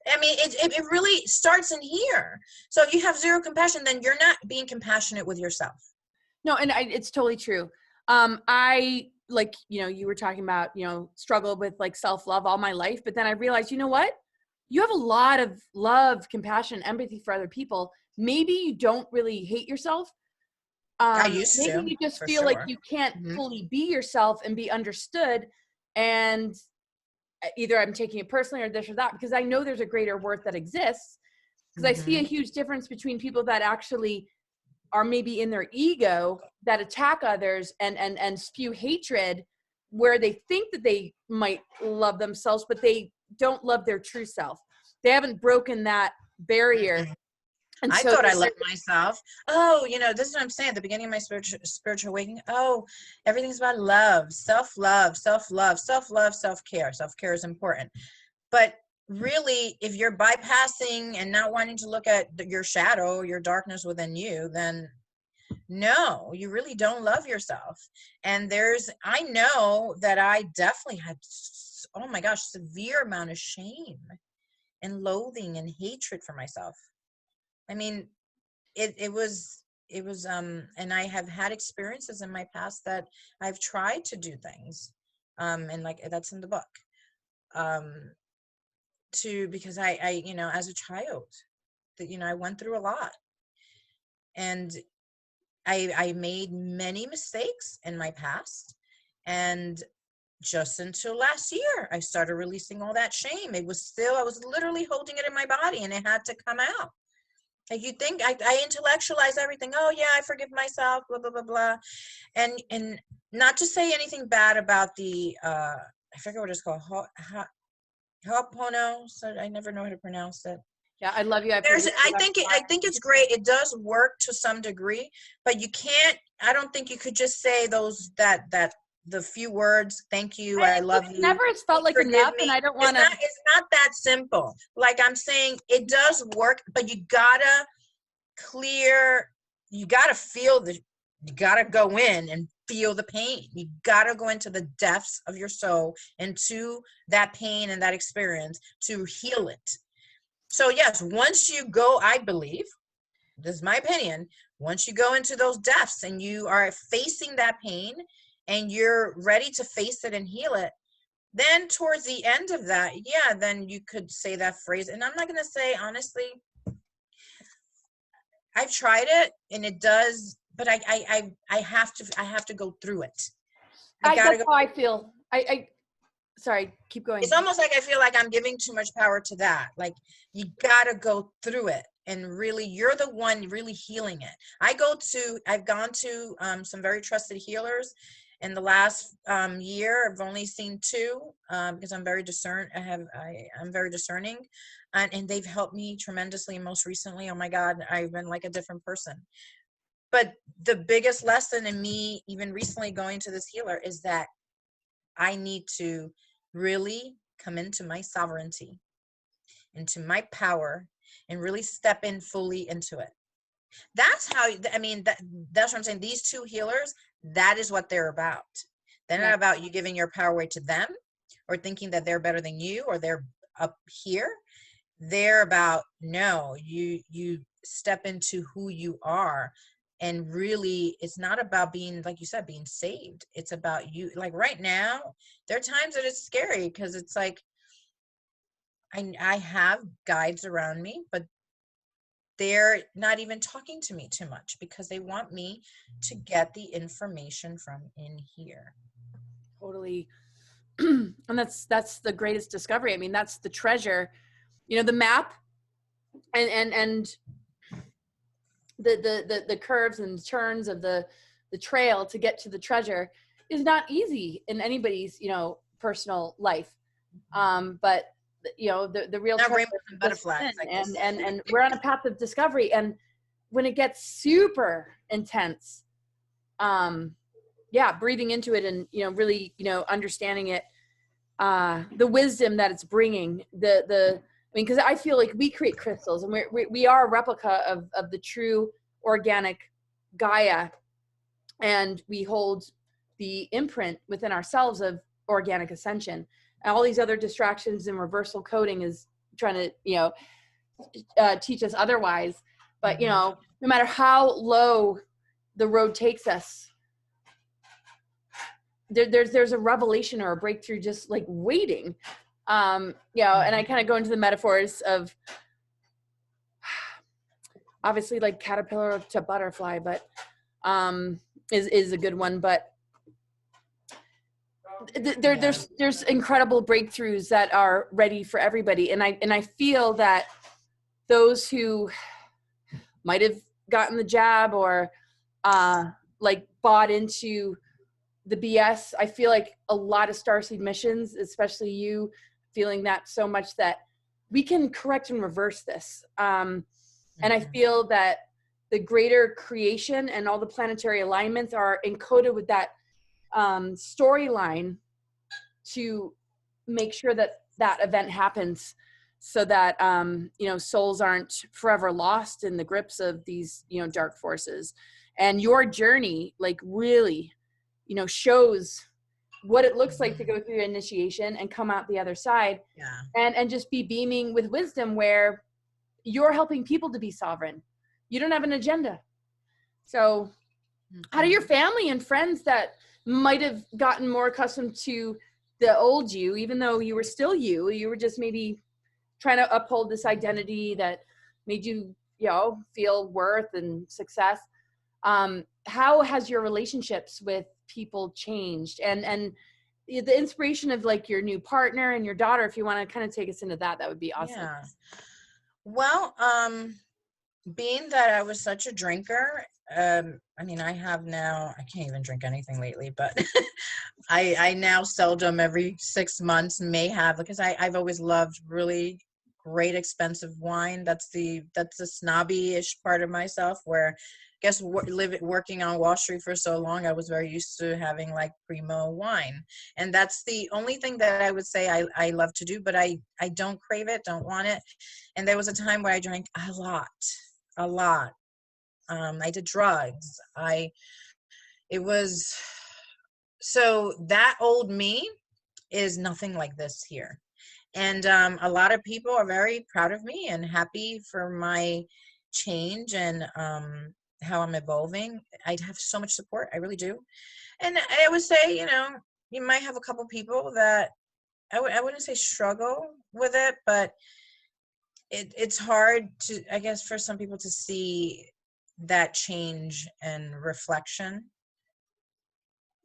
I mean, it really starts in here. So if you have zero compassion, then you're not being compassionate with yourself. no, and it's totally true. I, like, you know, you were talking about, you know, struggle with like self-love all my life, but then I realized, you know what? You have a lot of love, compassion, empathy for other people. Maybe you don't really hate yourself. I used Maybe to, you just for feel like sure. you can't Hmm. fully be yourself and be understood. And either I'm taking it personally or this or that, because I know there's a greater worth that exists. Because I see a Hmm. huge difference between people that actually are maybe in their ego, that attack others and spew hatred, where they think that they might love themselves, but they don't love their true self. They haven't broken that barrier. And I so thought I loved myself. Oh, you know, this is what I'm saying at the beginning of my spiritual awakening. Oh, everything's about love, self-love, self-love, self-love, self-care. Self-care is important. But really, if you're bypassing and not wanting to look at your shadow, your darkness within you, then no, you really don't love yourself. And I know that I definitely had, oh my gosh, severe amount of shame and loathing and hatred for myself. I mean, it was and I have had experiences in my past that I've tried to do things, and like that's in the book, um because I you know, as a child, that, you know, I went through a lot, and I made many mistakes in my past, and just until last year I started releasing all that shame. I was literally holding it in my body, and it had to come out. Like, you think I intellectualize everything. Oh yeah, I forgive myself, blah blah blah blah, and not to say anything bad about the I forget what it's called, Ho'oponopono. So I never know how to pronounce it. yeah, I love you. I There's, forgive you. I think it's great. It does work to some degree, but you can't. I don't think you could just say that the few words. Thank you. I love you. Never has felt like Forgive enough, and me. I don't want to. It's not that simple. Like I'm saying, it does work, but you gotta clear. You gotta you gotta go in and feel the pain. You gotta go into the depths of your soul, into that pain and that experience, to heal it. So yes, once you go, I believe, this is my opinion, once you go into those depths and you are facing that pain and you're ready to face it and heal it, then towards the end of that, yeah, then you could say that phrase. And I'm not going to say, honestly, I've tried it and it does, but I have to go through it. I gotta That's go. how I feel. Sorry, keep going. It's almost like I feel like I'm giving too much power to that. Like, you gotta go through it, and really, you're the one really healing it. I've gone to some very trusted healers in the last year. I've only seen two, because I'm very I'm very discerning, and they've helped me tremendously. Most recently, oh my God, I've been like a different person. But the biggest lesson in me, even recently going to this healer, is that I need to really come into my sovereignty, into my power, and really step in fully into it. That's how, I mean, that's what I'm saying. These two healers, that is what they're about. They're Yeah. not about you giving your power away to them or thinking that they're better than you or they're up here. They're about, no, you step into who you are. And really, it's not about being, like you said, being saved. It's about you. Like right now, there are times that it's scary because it's like, I have guides around me, but they're not even talking to me too much because they want me to get the information from in here. Totally. And that's the greatest discovery. I mean, that's the treasure. You know, the map and the curves and turns of the trail to get to the treasure is not easy in anybody's, personal life. But the real Not treasure rainbows and butterflies, I guess. and we're on a path of discovery. And when it gets super intense, breathing into it and, really, understanding it, the wisdom that it's bringing, because I feel like we create crystals, and we are a replica of the true organic Gaia, and we hold the imprint within ourselves of organic ascension. And all these other distractions and reversal coding is trying to, teach us otherwise. But, no matter how low the road takes us, there's a revelation or a breakthrough just like waiting. And I kind of go into the metaphors of obviously like caterpillar to butterfly, but is a good one. But there's incredible breakthroughs that are ready for everybody. And I feel that those who might have gotten the jab or like bought into the BS, I feel like a lot of starseed missions, especially you, feeling that so much that we can correct and reverse this. And I feel that the greater creation and all the planetary alignments are encoded with that storyline to make sure that that event happens, so that souls aren't forever lost in the grips of these dark forces. And your journey like really shows what it looks like to go through initiation and come out the other side, and just be beaming with wisdom, where you're helping people to be sovereign. You don't have an agenda. So how do your family and friends that might have gotten more accustomed to the old you, even though you were still you were just maybe trying to uphold this identity that made you, feel worth and success. How has your relationships with people changed, and the inspiration of like your new partner and your daughter, if you want to kind of take us into that would be awesome. Yeah. Well, being that I was such a drinker, I have now, I can't even drink anything lately, but I now seldom, every 6 months may have, because I've always loved really great expensive wine. That's the snobby-ish part of myself, where I guess working on Wall Street for so long, I was very used to having like primo wine. And that's the only thing that I would say I love to do, but I don't crave it, don't want it. And there was a time where I drank a lot. I did drugs. So that old me is nothing like this here. And a lot of people are very proud of me and happy for my change and how I'm evolving. I have so much support. I really do. And I would say, you might have a couple people that I wouldn't say struggle with it, but it's hard to, I guess, for some people to see that change and reflection.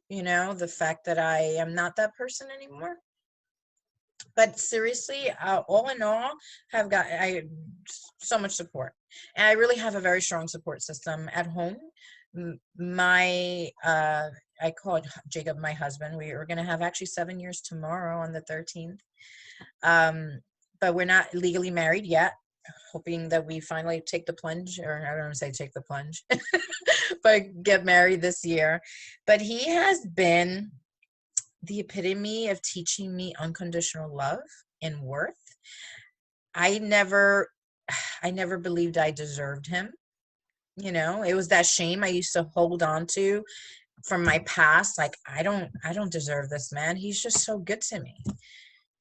The fact that I am not that person anymore. But seriously, all in all, I so much support, and I really have a very strong support system at home. I called Jacob my husband. We are going to have actually 7 years tomorrow on the 13th, but we're not legally married yet. Hoping that we finally take the plunge, or I don't want to say take the plunge, but get married this year. But he has been the epitome of teaching me unconditional love and worth. I never believed I deserved him. It was that shame I used to hold on to from my past. Like, I don't deserve this man. He's just so good to me.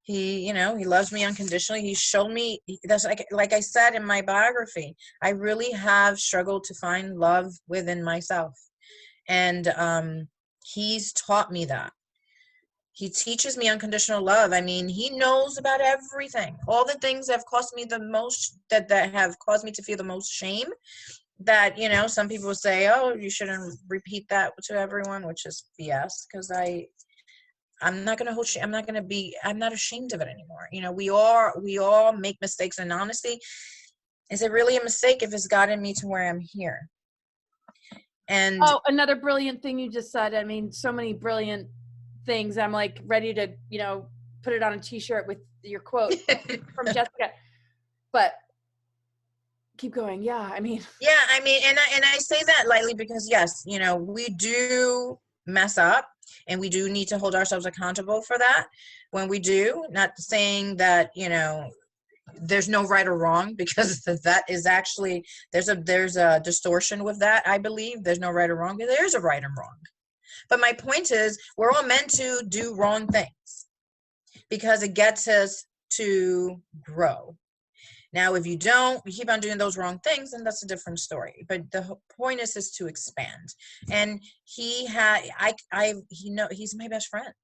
He loves me unconditionally. He showed me, that's like I said in my biography, I really have struggled to find love within myself. And he's taught me that. He teaches me unconditional love. He knows about everything. All the things that have caused me the most, that have caused me to feel the most shame, that, some people say, oh, you shouldn't repeat that to everyone, which is BS, because I'm not going to hold shame. I'm not ashamed of it anymore. We all make mistakes, and honestly, Is it really a mistake if it's gotten me to where I'm here? And Oh, another brilliant thing you just said. I mean, so many brilliant things. I'm like ready to, put it on a t-shirt with your quote from Jessica. But keep going. Yeah, I mean. yeah, I mean, and I say that lightly because yes, we do mess up and we do need to hold ourselves accountable for that when we do. Not saying that, there's no right or wrong, because that is actually, there's a distortion with that. I believe there's no right or wrong, but there's a right and wrong. But my point is, we're all meant to do wrong things because it gets us to grow. Now, if you keep on doing those wrong things, then that's a different story. But the point is to expand. And he's my best friend.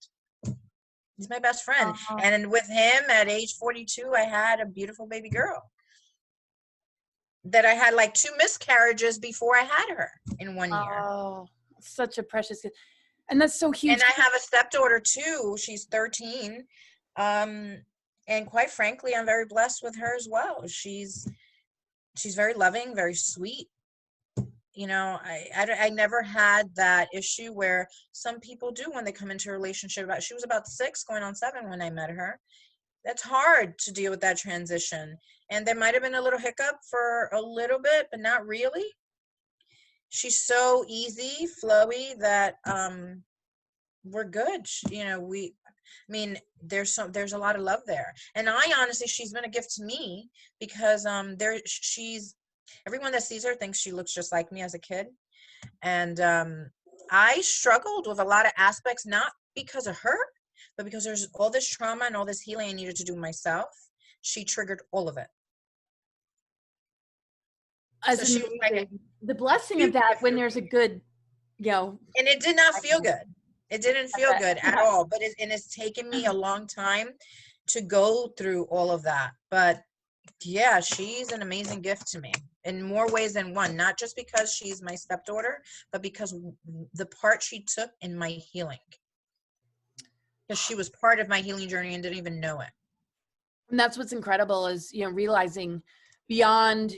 He's my best friend. And with him at age 42, I had a beautiful baby girl that I had like 2 miscarriages before I had her in 1 year. Oh, such a precious gift. And that's so huge. And I have a stepdaughter too. She's 13. And quite frankly, I'm very blessed with her as well. She's very loving, very sweet. I never had that issue where some people do when they come into a relationship. She was about 6 going on 7 when I met her. That's hard to deal with that transition. And there might have been a little hiccup for a little bit, but not really. She's so easy, flowy that we're good. There's a lot of love there. And I honestly, she's been a gift to me because everyone that sees her thinks she looks just like me as a kid. And I struggled with a lot of aspects, not because of her, but because there's all this trauma and all this healing I needed to do myself. She triggered all of it. So the blessing of that when there's a good, and it did not feel good. It didn't feel good at all. But it's taken me a long time to go through all of that. But yeah, she's an amazing gift to me in more ways than one, not just because she's my stepdaughter, but because the part she took in my healing. Because she was part of my healing journey and didn't even know it. And that's what's incredible is, realizing beyond,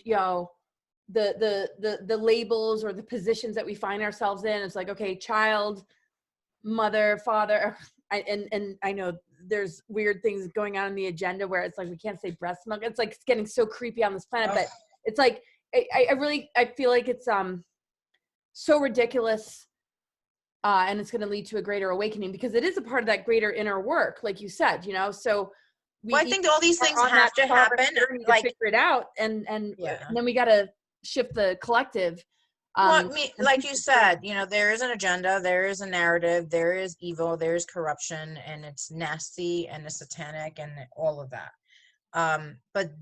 the labels or the positions that we find ourselves in. It's like, okay, child, mother, father. And I know there's weird things going on in the agenda where it's like, we can't say breast milk. It's like, it's getting so creepy on this planet, but it's like, I feel like it's so ridiculous. And it's going to lead to a greater awakening because it is a part of that greater inner work, like you said, so I think all these things have to happen, like figure it out, and then we got to shift the collective. Like you said, there is an agenda, there is a narrative, there is evil, there is corruption, and it's nasty and it's satanic and all of that. But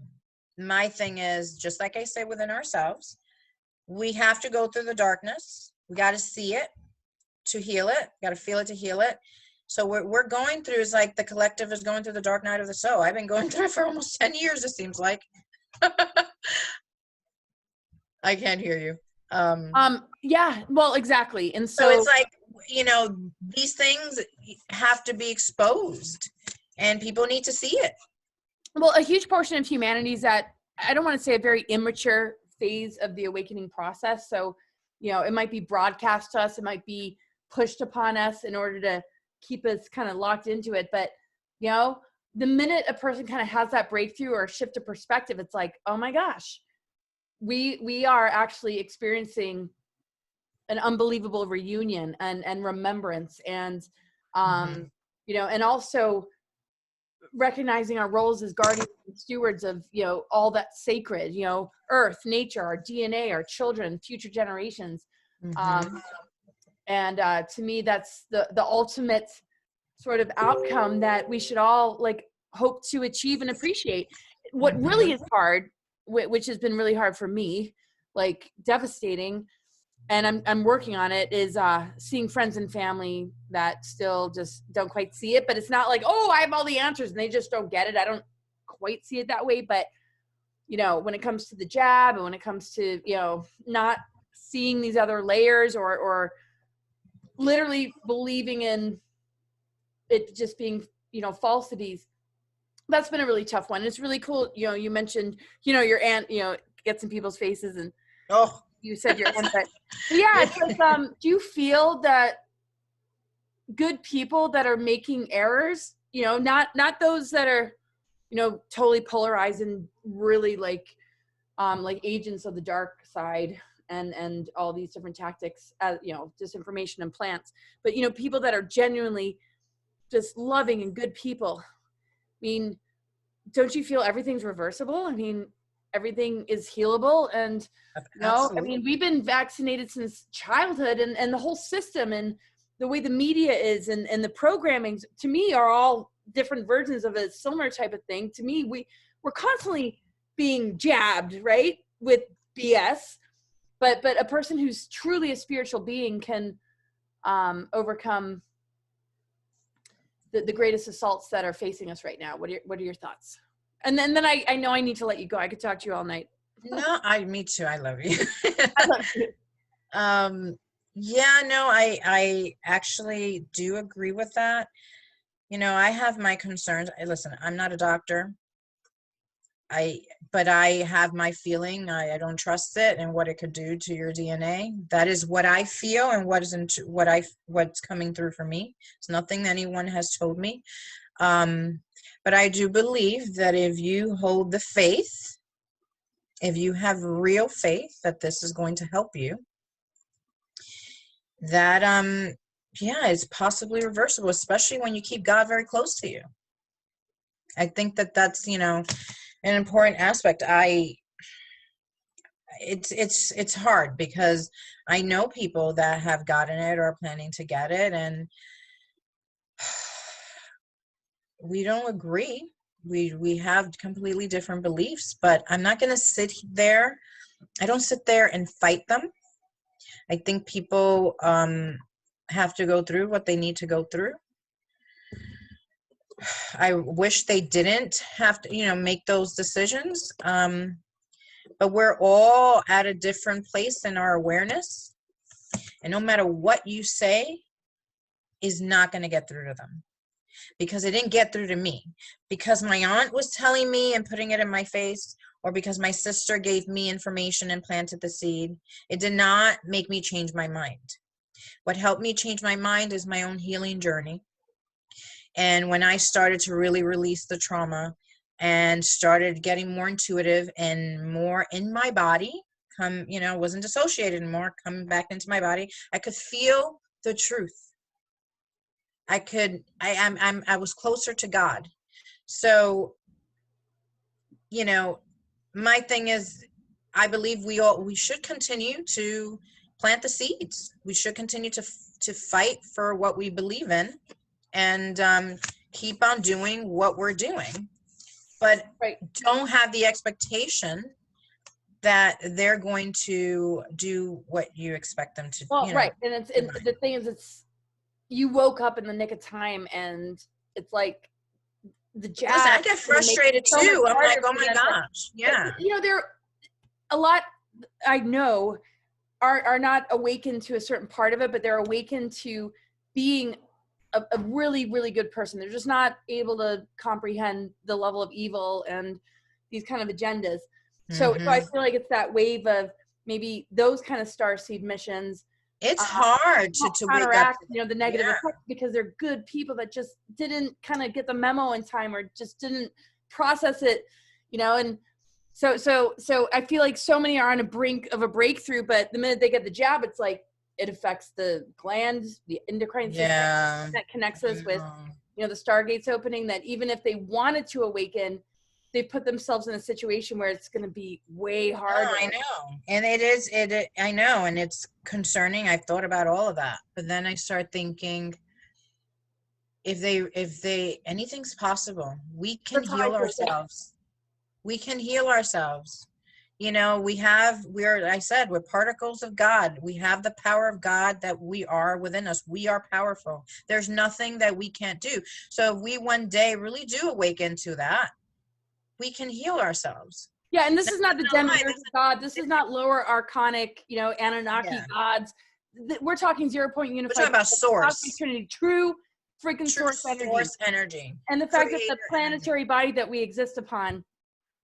my thing is, just like I say within ourselves, we have to go through the darkness. We got to see it to heal it. Got to feel it to heal it. So we're going through, is like the collective is going through the dark night of the soul. I've been going through it for almost 10 years, it seems like. I can't hear you. Yeah, well, exactly. And so it's like, these things have to be exposed and people need to see it. Well, a huge portion of humanity is at, I don't want to say a very immature phase of the awakening process. So, it might be broadcast to us. It might be pushed upon us in order to keep us kind of locked into it. But, the minute a person kind of has that breakthrough or shift of perspective, it's like, oh my gosh, we are actually experiencing an unbelievable reunion and remembrance and, and also recognizing our roles as guardians and stewards of, all that's sacred, earth, nature, our DNA, our children, future generations. And to me, that's the ultimate sort of outcome that we should all hope to achieve and appreciate. What really is hard, which has been really hard for me, devastating, and I'm working on it, is seeing friends and family that still just don't quite see it. But it's not like, oh, I have all the answers and they just don't get it. I don't quite see it that way. But, when it comes to the jab and when it comes to, not seeing these other layers or literally believing in it just being, falsities, that's been a really tough one. It's really cool. You mentioned, your aunt, gets in people's faces, and Oh, you said your end, but yeah, it's like, do you feel that good people that are making errors, not those that are, totally polarized and really like agents of the dark side and all these different tactics, disinformation and plants, but people that are genuinely just loving and good people. I mean, don't you feel everything's reversible? I mean, everything is healable, and I mean, we've been vaccinated since childhood, and the whole system and the way the media is and the programming, to me, are all different versions of a similar type of thing. To me, we're constantly being jabbed, right, with BS, but a person who's truly a spiritual being can overcome the greatest assaults that are facing us right now. What are your thoughts? And then I know I need to let you go. I could talk to you all night. No, me too. I love you. I love you. Yeah, no, I actually do agree with that. I have my concerns. Listen, I'm not a doctor. But I have my feeling. I don't trust it and what it could do to your DNA. That is what I feel and what's coming through for me. It's nothing anyone has told me. But I do believe that if you hold the faith, if you have real faith that this is going to help you, that it's possibly reversible, especially when you keep God very close to you. I think that's an important aspect. It's hard because I know people that have gotten it or are planning to get it, and we don't agree. We have completely different beliefs, but I'm not going to sit there. I don't sit there and fight them. I think people have to go through what they need to go through. I wish they didn't have to, make those decisions. But we're all at a different place in our awareness. And no matter what you say is not going to get through to them. Because it didn't get through to me. Because my aunt was telling me and putting it in my face, or because my sister gave me information and planted the seed, it did not make me change my mind. What helped me change my mind is my own healing journey. And when I started to really release the trauma and started getting more intuitive and more in my body, wasn't dissociated anymore, coming back into my body, I could feel the truth. I was closer to God. So, my thing is, I believe we should continue to plant the seeds. We should continue to fight for what we believe in, and keep on doing what we're doing, but don't have the expectation that they're going to do what you expect them to. Well, right, and the thing is, you woke up in the nick of time, and it's like the jab. Listen, I get frustrated too. I'm like, oh my gosh, yeah. There a lot I know are not awakened to a certain part of it, but they're awakened to being a really, really good person. They're just not able to comprehend the level of evil and these kind of agendas. So I feel like it's that wave of maybe those kind of starseed missions. It's hard to counteract, the negative effects, because they're good people that just didn't kind of get the memo in time, or just didn't process it, and so I feel like so many are on a brink of a breakthrough, but the minute they get the jab, it's like it affects the glands, the endocrine system that connects us with, the stargates opening, that even if they wanted to awaken, they put themselves in a situation where it's going to be way harder. Oh, I know. And I know. And it's concerning. I've thought about all of that, but then I start thinking, if anything's possible, we can heal ourselves. We can heal ourselves. We're particles of God. We have the power of God that we are within us. We are powerful. There's nothing that we can't do. So if we one day really do awaken to that, we can heal ourselves. Yeah, and this is not the demiurge God. This is not lower archonic, Anunnaki gods. We're talking 0 point unified. We're talking about source. Trinity, true freaking source energy. Source energy. And the fact that the planetary body that we exist upon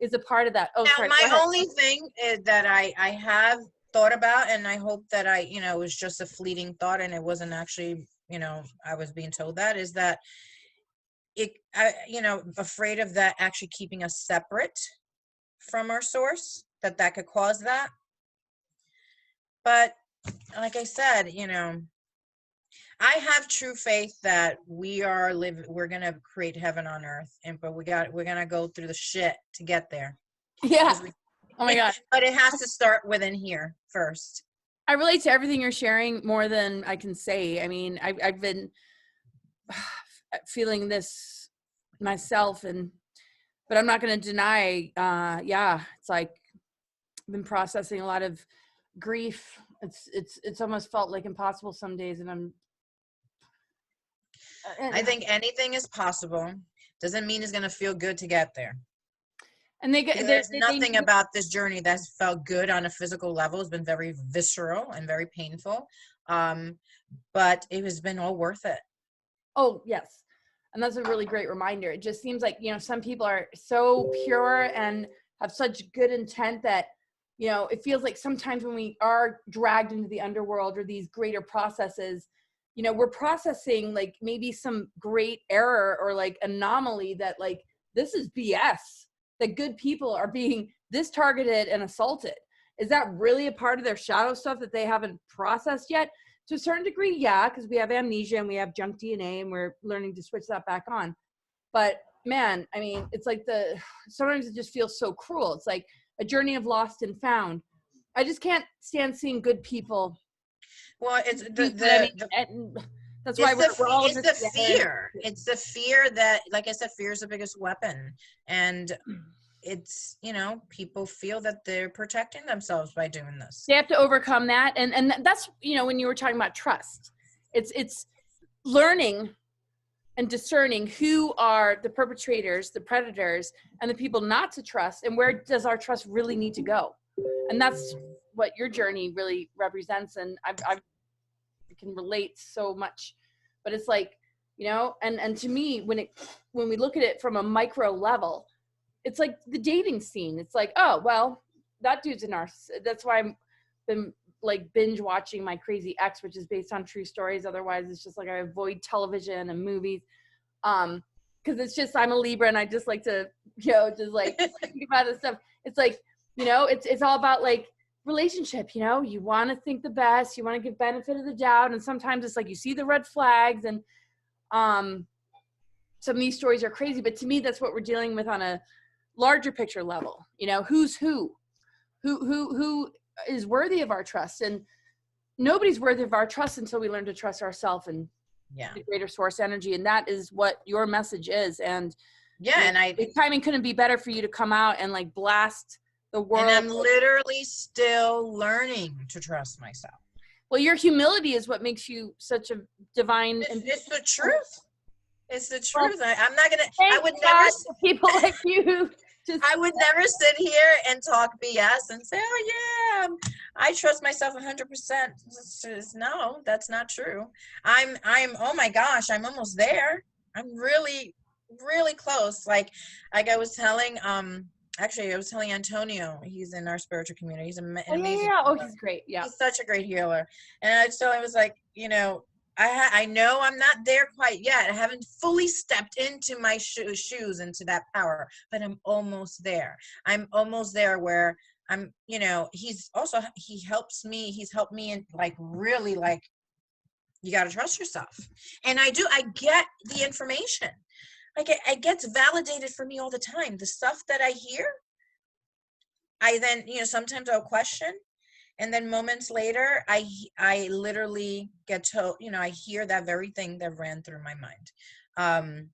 is a part of that. Oh, Now, sorry. Go my ahead. only thing is that I have thought about, and I hope that it was just a fleeting thought and it wasn't actually, I was being told that, is that afraid of that actually keeping us separate from our source, that could cause that. But like I said, I have true faith that we're going to create heaven on earth, but we're going to go through the shit to get there. Yeah. Oh my God. But it has to start within here first. I relate to everything you're sharing more than I can say. I mean, I've been feeling this myself, but I'm not going to deny, it's like I've been processing a lot of grief. It's almost felt like impossible some days, and I think anything is possible. Doesn't mean it's going to feel good to get there. And there's nothing about this journey that's felt good on a physical level. It's been very visceral and very painful. But it has been all worth it. Oh, yes. And that's a really great reminder. It just seems like, some people are so pure and have such good intent that, it feels like sometimes when we are dragged into the underworld or these greater processes, we're processing like maybe some great error or like anomaly that like, this is BS, that good people are being this targeted and assaulted. Is that really a part of their shadow stuff that they haven't processed yet? To a certain degree, yeah, because we have amnesia and we have junk DNA and we're learning to switch that back on. But man, I mean, it's like sometimes it just feels so cruel. It's like a journey of lost and found. I just can't stand seeing good people. Well, it's that's why we're all it's the fear. It's the fear that, like I said, fear is the biggest weapon. And it's, people feel that they're protecting themselves by doing this. They have to overcome that. And that's, when you were talking about trust, it's learning and discerning who are the perpetrators, the predators, and the people not to trust, and where does our trust really need to go. And that's what your journey really represents. And I can relate so much, but it's like, and to me, when we look at it from a micro level, it's like the dating scene. It's like, oh, well, that dude's a narcissist. That's why I've been like binge watching My Crazy Ex, which is based on true stories. Otherwise, it's just like I avoid television and movies. Because it's just, I'm a Libra and I just like to, just like think about this stuff. It's like, it's all about like relationship, you want to think the best, you want to give benefit of the doubt. And sometimes it's like, you see the red flags and some of these stories are crazy, but to me, that's what we're dealing with on a larger picture level. Who's who is worthy of our trust, and nobody's worthy of our trust until we learn to trust ourselves and the greater source energy. And that is what your message is. And the timing couldn't be better for you to come out and like blast the world. And I'm literally still learning to trust myself. Well, your humility is what makes you such a divine. It's the truth. It's the truth. Well, I'm not gonna. I would God never. People like you. I would never sit here and talk BS and say, "Oh yeah, I trust myself 100%." No, that's not true. I'm. Oh my gosh, I'm almost there. I'm really, really close. Like I was telling. Actually, I was telling Antonio. He's in our spiritual community. He's an amazing. Yeah. Oh, he's great. Yeah. He's such a great healer. And I told him, I was like, I know I'm not there quite yet. I haven't fully stepped into my shoes, into that power, but I'm almost there. I'm almost there where I'm, he helps me. He's helped me in like, really like, you got to trust yourself. And I get the information. Like it gets validated for me all the time. The stuff that I hear, I then, sometimes I'll question. And then moments later, I literally get told, I hear that very thing that ran through my mind.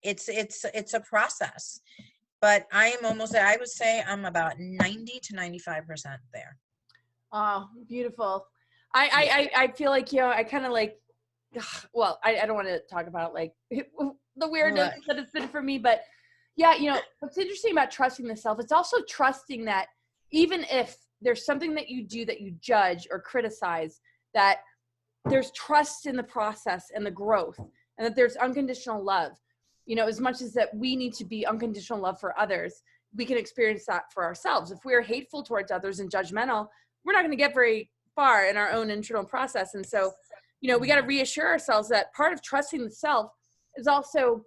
It's a process, but I am almost there. I would say I'm about 90 to 95% there. Oh, beautiful. I feel like, I kind of like, well, I don't want to talk about like the weirdness that it's been for me, but yeah, what's interesting about trusting the self, it's also trusting that even if there's something that you do that you judge or criticize, that there's trust in the process and the growth, and that there's unconditional love. you know, as much as that we need to be unconditional love for others, we can experience that for ourselves. If we're hateful towards others and judgmental, we're not going to get very far in our own internal process. And so, you know, we got to reassure ourselves that part of trusting the self is also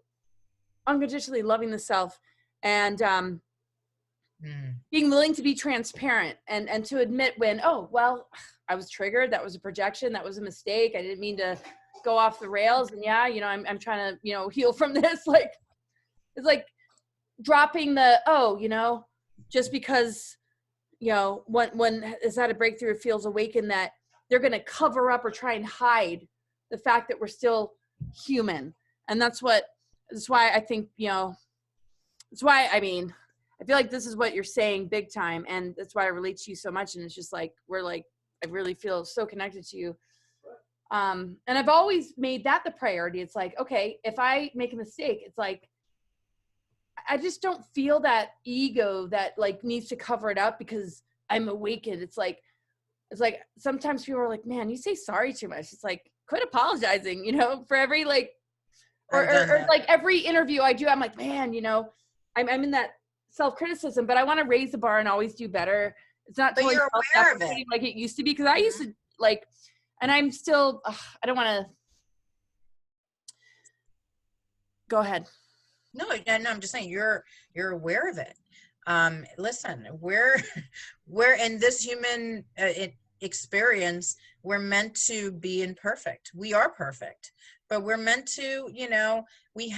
unconditionally loving the self, and being willing to be transparent and to admit when, oh, well, I was triggered. That was a projection. That was a mistake. I didn't mean to go off the rails. And yeah, you know, I'm trying to, you know, heal from this. Like, it's like dropping the, oh, you know, just because, you know, when has had a breakthrough, feels awakened, that they're going to cover up or try and hide the fact that we're still human. And that's why I think, you know, that's why, I mean, I feel like this is what you're saying big time. And that's why I relate to you so much. And it's just like, I really feel so connected to you. And I've always made that the priority. It's like, okay, if I make a mistake, it's like, I just don't feel that ego that like needs to cover it up because I'm awakened. It's like sometimes people are like, man, you say sorry too much. It's like, quit apologizing, you know, for every like, or like every interview I do, I'm like, man, you know, I'm in that self-criticism, but I want to raise the bar and always do better. It's not totally self-deprecating like it used to be, because I used to like, and I'm still, I don't want to. Go ahead. No, I'm just saying you're aware of it. Listen, we're in this human experience. We're meant to be imperfect. We are perfect, but we're meant to, you know, we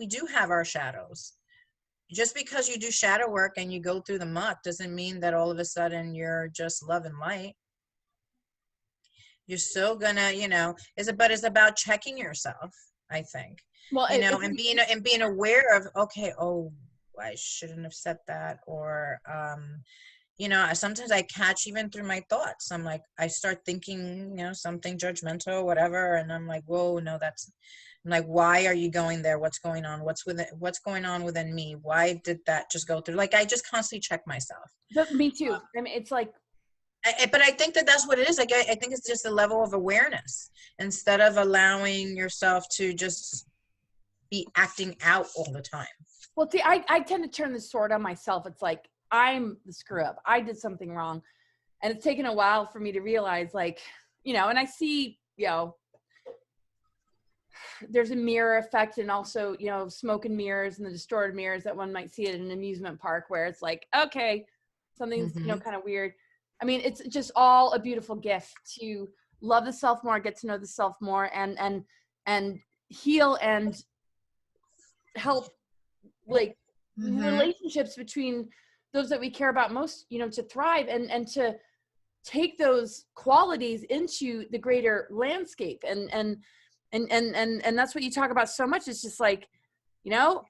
do have our shadows. Just because you do shadow work and you go through the muck doesn't mean that all of a sudden you're just love and light. You're still gonna, you know, it's about checking yourself, I think. Well, you know, and being aware of, okay, oh, I shouldn't have said that. Or, you know, sometimes I catch even through my thoughts. I'm like, I start thinking, you know, something judgmental, whatever. And I'm like, whoa, no, I'm like, why are you going there? What's going on? What's going on within me? Why did that just go through? Like, I just constantly check myself. Me too. I mean, it's like, but I think that's what it is. Like, I think it's just a level of awareness instead of allowing yourself to just be acting out all the time. Well, see, I tend to turn the sword on myself. It's like, I'm the screw up. I did something wrong. And it's taken a while for me to realize, like, you know, and I see, you know, there's a mirror effect, and also, you know, smoke and mirrors and the distorted mirrors that one might see at an amusement park, where it's like, okay, something's, you know, kind of weird. I mean, it's just all a beautiful gift to love the self more, get to know the self more, and heal and help, like, relationships between those that we care about most, you know, to thrive and to take those qualities into the greater landscape. And that's what you talk about so much. It's just like, you know,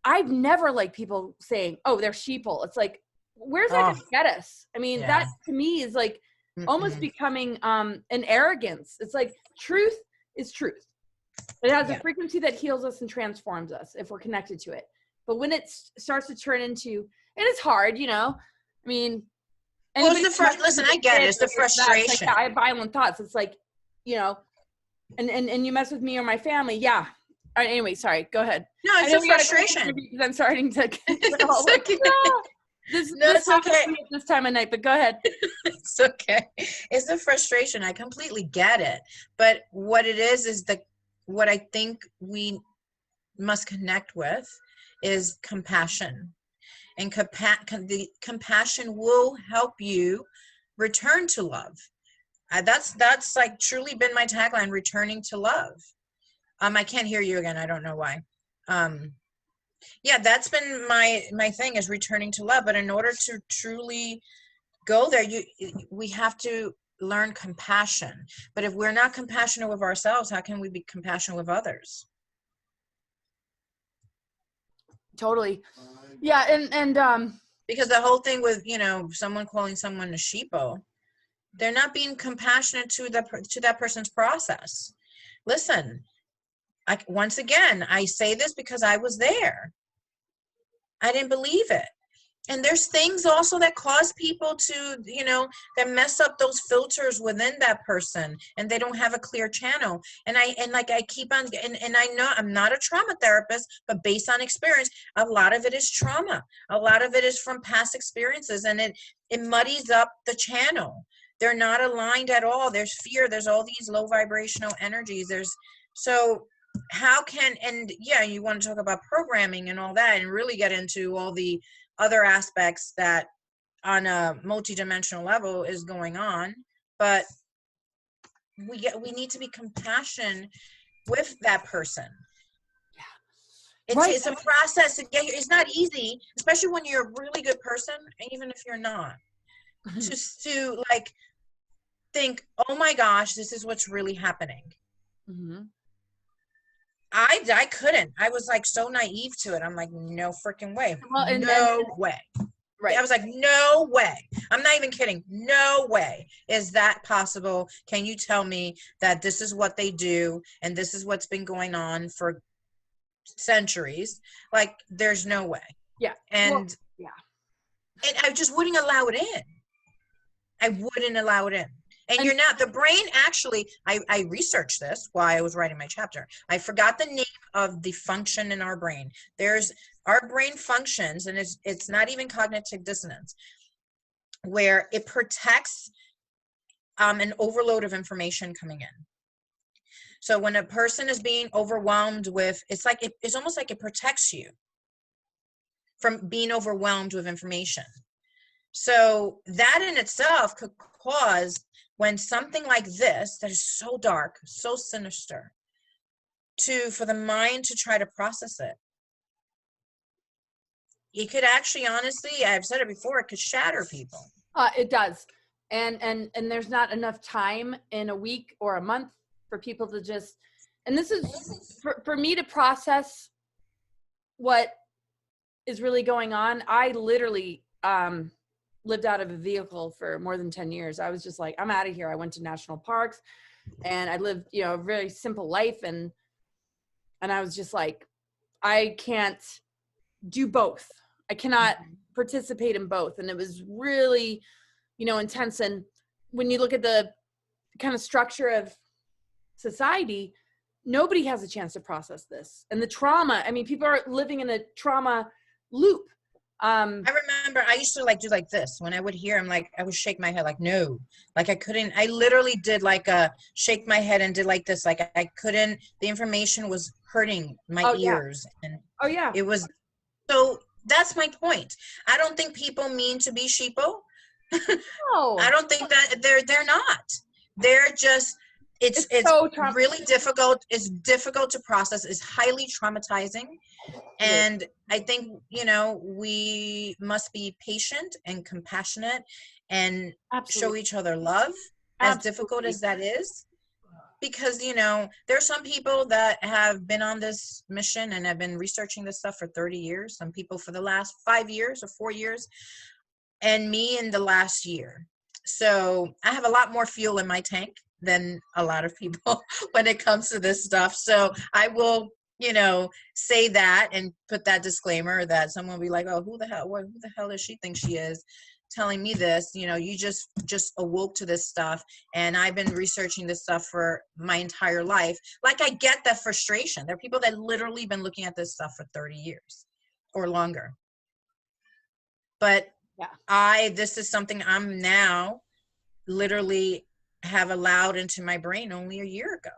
I've never liked people saying, oh, they're sheeple. It's like, where's that going to get us? I mean, that to me is like almost becoming an arrogance. It's like, truth is truth. It has a frequency that heals us and transforms us if we're connected to it. But when it starts to turn into, and it's hard, you know, I mean, well, listen, I get it. It's the frustration. Like, I have violent thoughts. It's like, you know, and you mess with me or my family. Yeah. All right, anyway, sorry. Go ahead. No, it's the frustration. Because I'm starting to. It's okay. This okay. This time of night, but go ahead. It's okay. It's the frustration. I completely get it. But what it is what I think we must connect with is compassion. And the compassion will help you return to love. That's like truly been my tagline, returning to love. I can't hear you again. I don't know why. Yeah, that's been my thing, is returning to love. But in order to truly go there, we have to learn compassion. But if we're not compassionate with ourselves, how can we be compassionate with others? Totally. Yeah. And because the whole thing with, you know, someone calling someone a sheeple, they're not being compassionate to that person's process. Listen, once again, I say this because I was there. I didn't believe it. And there's things also that cause people to, that mess up those filters within that person, and they don't have a clear channel. And I keep on, and I know I'm not a trauma therapist, but based on experience, a lot of it is trauma. A lot of it is from past experiences, and it muddies up the channel. They're not aligned at all. There's fear. There's all these low vibrational energies. So how can, and yeah, you want to talk about programming and all that, and really get into all the other aspects that on a multidimensional level is going on, but we need to be compassionate with that person. It's a process to get here. It's not easy, especially when you're a really good person, even if you're not. Just to like think, oh my gosh, this is what's really happening. Mm-hmm. I couldn't. I was like so naive to it. I'm like, no freaking way. Well, no way. Right. I was like, no way. I'm not even kidding. No way. Is that possible? Can you tell me that this is what they do and this is what's been going on for centuries? Like, there's no way. Yeah. And and I just wouldn't allow it in. I wouldn't allow it in. And you're not, the brain actually, I researched this while I was writing my chapter. I forgot the name of the function in our brain. Our brain functions, and it's not even cognitive dissonance, where it protects an overload of information coming in. So when a person is being overwhelmed with, it's almost like it protects you from being overwhelmed with information. So that in itself could cause, when something like this, that is so dark, so sinister, for the mind to try to process it. It could actually, honestly, I've said it before, it could shatter people. It does. And there's not enough time in a week or a month for people to just, and this is for me to process what is really going on. I literally lived out of a vehicle for more than 10 years. I was just like, I'm out of here. I went to national parks and I lived, a very simple life. And I was just like, I can't do both. I cannot participate in both. And it was really, intense. And when you look at the kind of structure of society, nobody has a chance to process this. And the trauma, people are living in a trauma loop. I remember I used to do like this. When I would hear him, I would shake my head like, no, I couldn't. I literally did shake my head and did like this. I couldn't, the information was hurting my ears. And it was, so that's my point. I don't think people mean to be sheeple. No. I don't think that they're not. They're just, it's so really difficult. It's difficult to process. It's highly traumatizing. And I think, we must be patient and compassionate and show each other love, as difficult as that is. Because, there's some people that have been on this mission and have been researching this stuff for 30 years. Some people for the last 5 years or 4 years. And me in the last year. So I have a lot more fuel in my tank than a lot of people when it comes to this stuff. So I will, say that and put that disclaimer that someone will be like, oh, who the hell does she think she is telling me this? You just awoke to this stuff. And I've been researching this stuff for my entire life. I get that frustration. There are people that literally been looking at this stuff for 30 years or longer. But this is something I'm now literally have allowed into my brain only a year ago.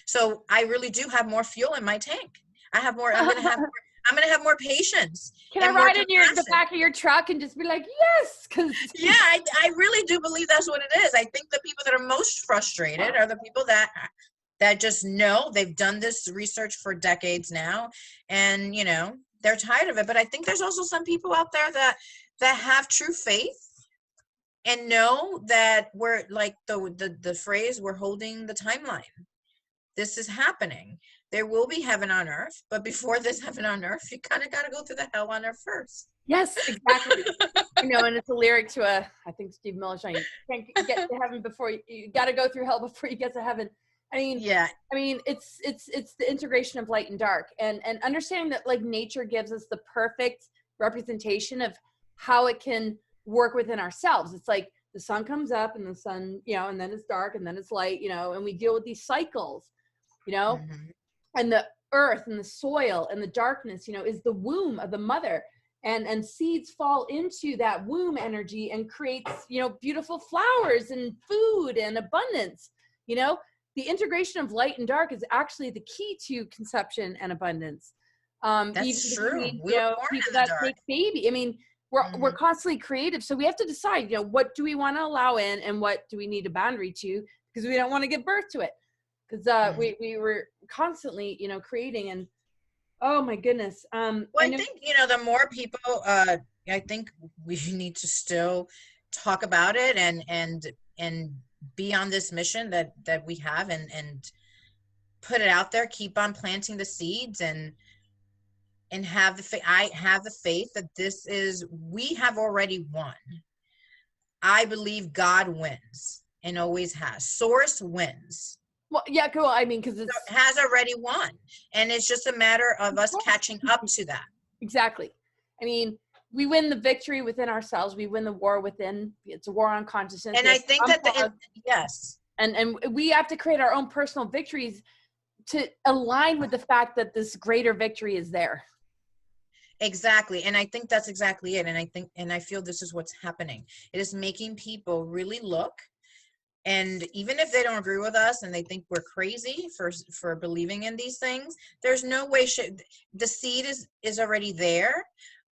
So I really do have more fuel in my tank. I'm going to have more patience. Can I ride in the back of your truck and just be like, yes? Yeah, I really do believe that's what it is. I think the people that are most frustrated are the people that just know they've done this research for decades now. And, they're tired of it. But I think there's also some people out there that have true faith and know that we're like the phrase, we're holding the timeline. This is happening. There will be heaven on earth, but before there's heaven on earth, you kind of got to go through the hell on earth first. Yes, exactly. And it's a lyric to I think Steve Miller saying, you can't get to heaven before you got to go through hell before you get to heaven. It's the integration of light and dark and understanding that nature gives us the perfect representation of how it can work within ourselves. It's like the sun comes up and the sun, and then it's dark and then it's light, and we deal with these cycles, Mm-hmm. and the earth and the soil and the darkness, is the womb of the mother. And seeds fall into that womb energy and creates, beautiful flowers and food and abundance. The integration of light and dark is actually the key to conception and abundance. That's Even true. between, We were born people in the that dark. make baby. I mean, we're constantly creative. So we have to decide, what do we want to allow in and what do we need a boundary to, because we don't want to give birth to it. Because we were constantly, creating, and oh my goodness. Well, I think, the more people, I think we need to still talk about it and be on this mission that we have and put it out there, keep on planting the seeds and have I have the faith that we have already won. I believe God wins and always has. Source wins. Well, yeah, cool. I mean, because it has already won, and it's just a matter of us catching up to that. Exactly. I mean, we win the victory within ourselves. We win the war within. It's a war on consciousness. And I think that yes. And we have to create our own personal victories to align with the fact that this greater victory is there. Exactly. And I think that's exactly it. And I feel this is what's happening. It is making people really look. And even if they don't agree with us and they think we're crazy for believing in these things, there's no way the seed is already there.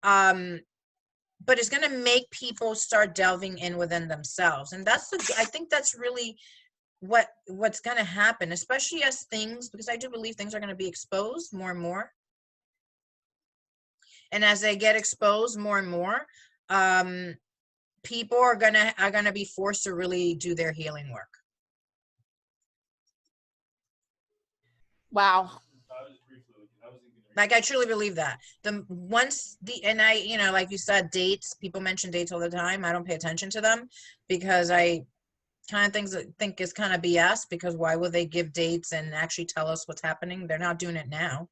But it's going to make people start delving in within themselves. And I think that's really what's going to happen, especially as because I do believe things are going to be exposed more and more. And as they get exposed more and more, people are gonna be forced to really do their healing work. Wow. Like, I truly believe that. Like you said, dates, people mention dates all the time. I don't pay attention to them because I kind of think is kind of BS, because why would they give dates and actually tell us what's happening? They're not doing it now.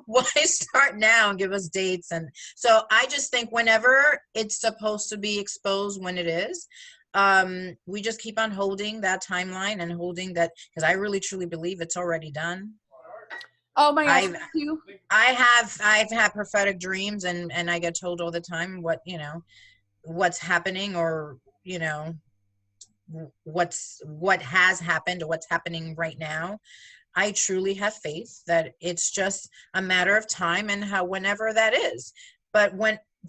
Why start now and give us dates? And so I just think whenever it's supposed to be exposed, when it is, we just keep on holding that timeline and holding that, because I really truly believe it's already done. Oh my gosh, I've had prophetic dreams and I get told all the time what's happening, or what has happened or what's happening right now. I truly have faith that it's just a matter of time and whenever that is. But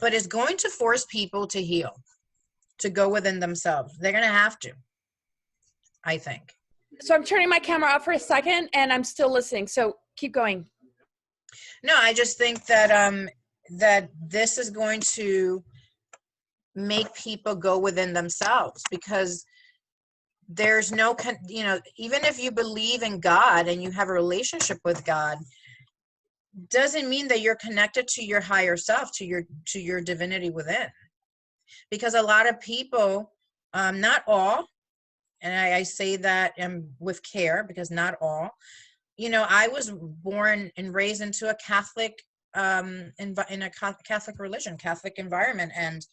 it's going to force people to heal, to go within themselves. They're going to have to, I think. So I'm turning my camera off for a second and I'm still listening. So keep going. No, I just think that that this is going to make people go within themselves, because there's no, even if you believe in God and you have a relationship with God, doesn't mean that you're connected to your higher self, to your divinity within. Because a lot of people, not all, and I say that with care, because not all, I was born and raised into a Catholic, in a Catholic religion, Catholic environment, and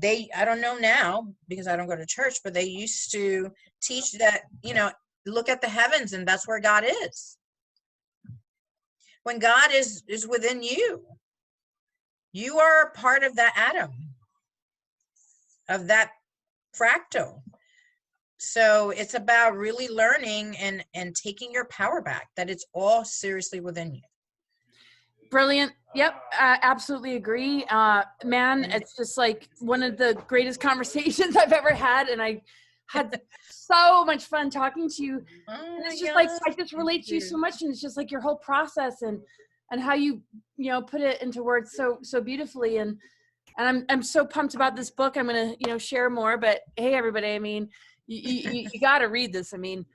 I don't know now because I don't go to church, but they used to teach that, look at the heavens and that's where God is. When God is within you, you are a part of that atom, of that fractal. So it's about really learning and taking your power back, that it's all seriously within you. Brilliant. Yep. I absolutely agree. Man, it's just like one of the greatest conversations I've ever had. And I had so much fun talking to you. Oh, and it's just like, I just relate to you so much. And it's just like your whole process and how you, put it into words so beautifully. And I'm so pumped about this book. I'm going to, share more, but hey, everybody, I mean, you got to read this. I mean,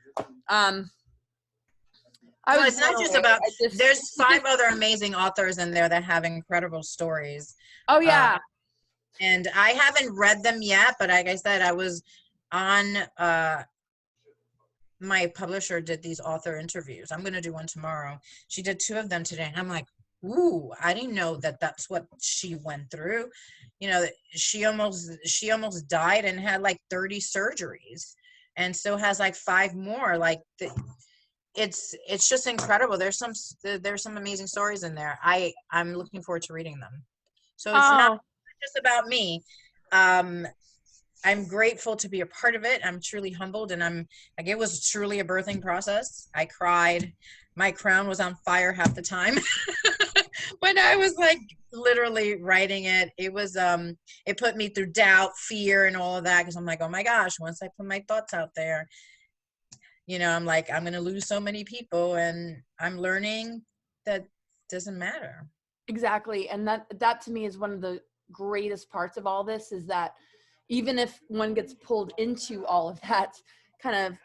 it's not just about, there's 5 other amazing authors in there that have incredible stories. Oh yeah. And I haven't read them yet, but like I said, I was on, my publisher did these author interviews. I'm going to do one tomorrow. She did 2 of them today. And I'm like, ooh, I didn't know that that's what she went through. You know, she almost died and had like 30 surgeries and still has like 5 more. Like it's just incredible. There's some amazing stories in there. I'm looking forward to reading them. So it's not Oh, just about me. Um, I'm grateful to be a part of it. I'm truly humbled, and I'm like, it was truly a birthing process. I cried. My crown was on fire half the time when I was like literally writing it. It was it put me through doubt, fear, and all of that, because I'm like, oh my gosh, once I put my thoughts out there, I'm like, I'm gonna lose so many people, and I'm learning that doesn't matter. exactly. And that to me is one of the greatest parts of all this, is that even if one gets pulled into all of that kind of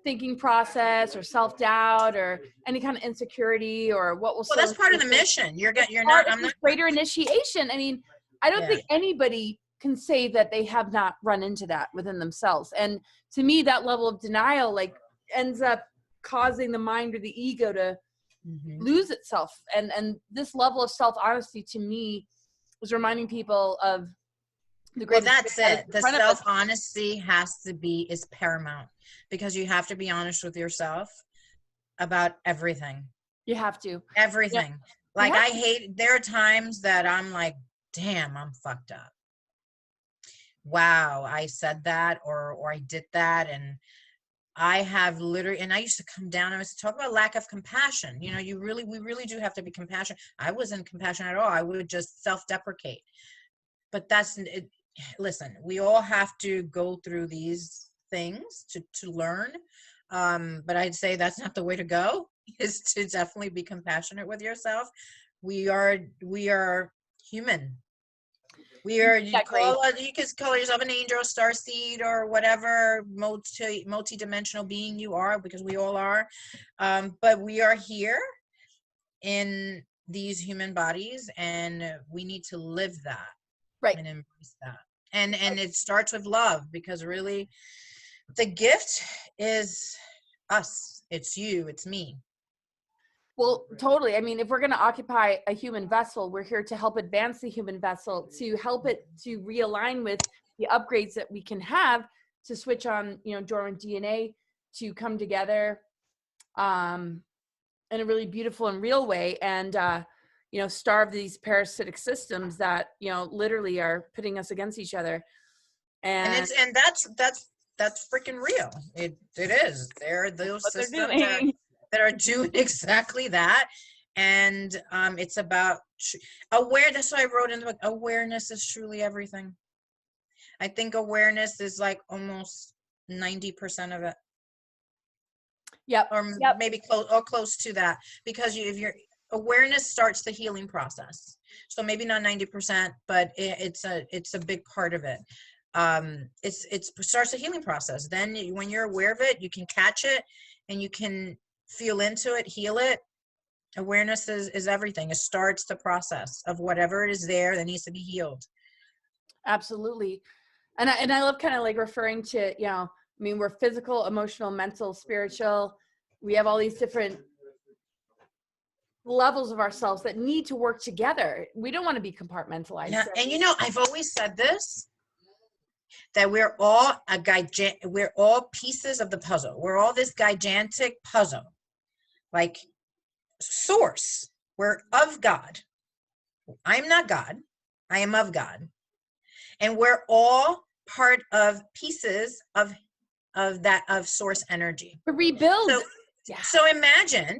thinking process or self-doubt or any kind of insecurity or what will Well, so that's part of the mission. You're not. part of I'm this not. greater initiation. I mean, I don't Yeah. think anybody can say that they have not run into that within themselves. And to me, that level of denial like ends up causing the mind or the ego to Mm-hmm. lose itself. And this level of self-honesty to me was reminding people of the Well, greatest gift that's that is it. in The front of us. self-honesty is paramount, because you have to be honest with yourself about everything. You have to. Yeah, Everything. you Like have to. there are times that I'm like, damn, I'm fucked up. Wow, I said that or I did that, and I have literally, and I used to come down, I used to talk about lack of compassion. We really do have to be compassionate. I wasn't compassionate at all. I would just self-deprecate. But that's it. Listen, we all have to go through these things to learn. But I'd say that's not the way to go, is to definitely be compassionate with yourself. We are human. Exactly. You can call yourself an angel, a star seed, or whatever multi-dimensional being you are, because we all are. But we are here in these human bodies, and we need to live that Right. and embrace that. And it starts with love, because really the gift is us. It's you, it's me. Well, totally. I mean, if we're going to occupy a human vessel, we're here to help advance the human vessel, to help it to realign with the upgrades that we can have, to switch on, dormant DNA, to come together in a really beautiful and real way, and starve these parasitic systems that literally are pitting us against each other. And And that's freaking real. It is. There are those what they're systems doing. that are doing exactly that. And it's about awareness. So I wrote in the book, awareness is truly everything. I think awareness is like almost 90% of it, Yep. or Yep. maybe close to that, because if your awareness starts the healing process. So maybe not 90%, but it's a big part of it. It starts the healing process. Then when you're aware of it, you can catch it and you can feel into it, heal it. Awareness is everything. It starts the process of whatever it is there that needs to be healed. Absolutely. And I love kind of like referring to, I mean, we're physical, emotional, mental, spiritual. We have all these different levels of ourselves that need to work together. We don't want to be compartmentalized. Yeah. And I've always said this, that we're all pieces of the puzzle. We're all this gigantic puzzle, like source. We're of God. I'm not God. I am of God. And we're all part of pieces of source energy. To rebuild. So imagine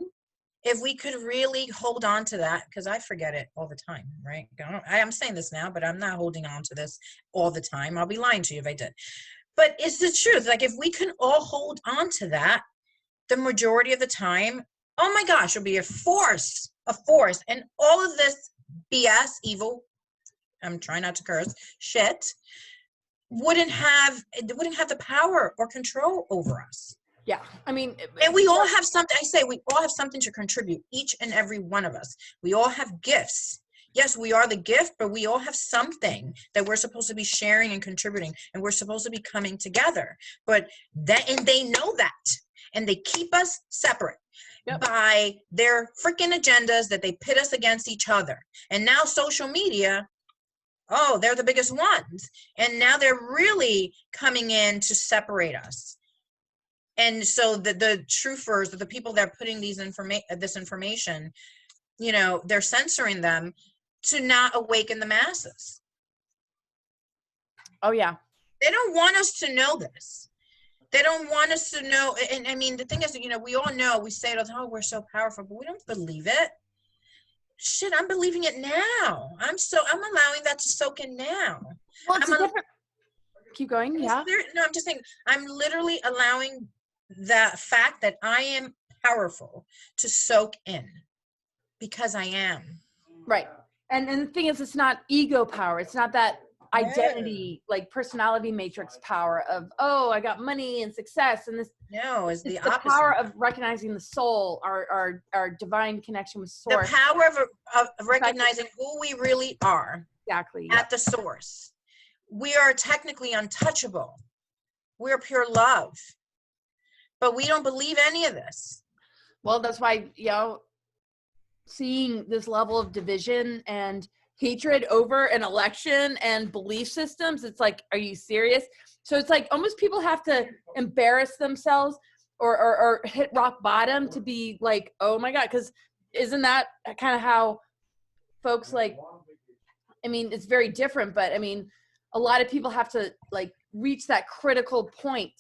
if we could really hold on to that, because I forget it all the time, right? I'm saying this now, but I'm not holding on to this all the time. I'll be lying to you if I did. But it's the truth. Like, if we can all hold on to that the majority of the time, oh my gosh, it'll be a force. And all of this BS, evil, I'm trying not to curse, shit, wouldn't have the power or control over us. Yeah. I mean, and we all have something. I say we all have something to contribute, each and every one of us. We all have gifts. Yes, we are the gift, but we all have something that we're supposed to be sharing and contributing, and we're supposed to be coming together. And they know that. and they keep us separate Yep. by their freaking agendas that they pit us against each other. And now social media, oh, they're the biggest ones. And now they're really coming in to separate us. And so the truthers, the people that are putting this information, you know, they're censoring them to not awaken the masses. Oh yeah. They don't want us to know this. They don't want us to know. And I mean, the thing is, you know, we all know, we say it all the time, oh, we're so powerful, but we don't believe it. Shit, I'm believing it now. I'm allowing that to soak in now. Well, it's different. Keep going. Yeah. No, I'm just saying, I'm literally allowing the fact that I am powerful to soak in because I am. Right. And the thing is, it's not ego power. It's not that identity, like personality matrix power of, oh, I got money and success. And this, no, is the opposite. Power of recognizing the soul, our divine connection with source. The power of recognizing who we really are. Exactly. At the source. We are technically untouchable. We're pure love. But we don't believe any of this. Well, that's why, you know, seeing this level of division and hatred over an election and belief systems, it's like, are you serious? So it's like almost people have to embarrass themselves or hit rock bottom to be like, oh my God, because isn't that kind of how folks like, I mean, it's very different, but I mean, a lot of people have to like reach that critical point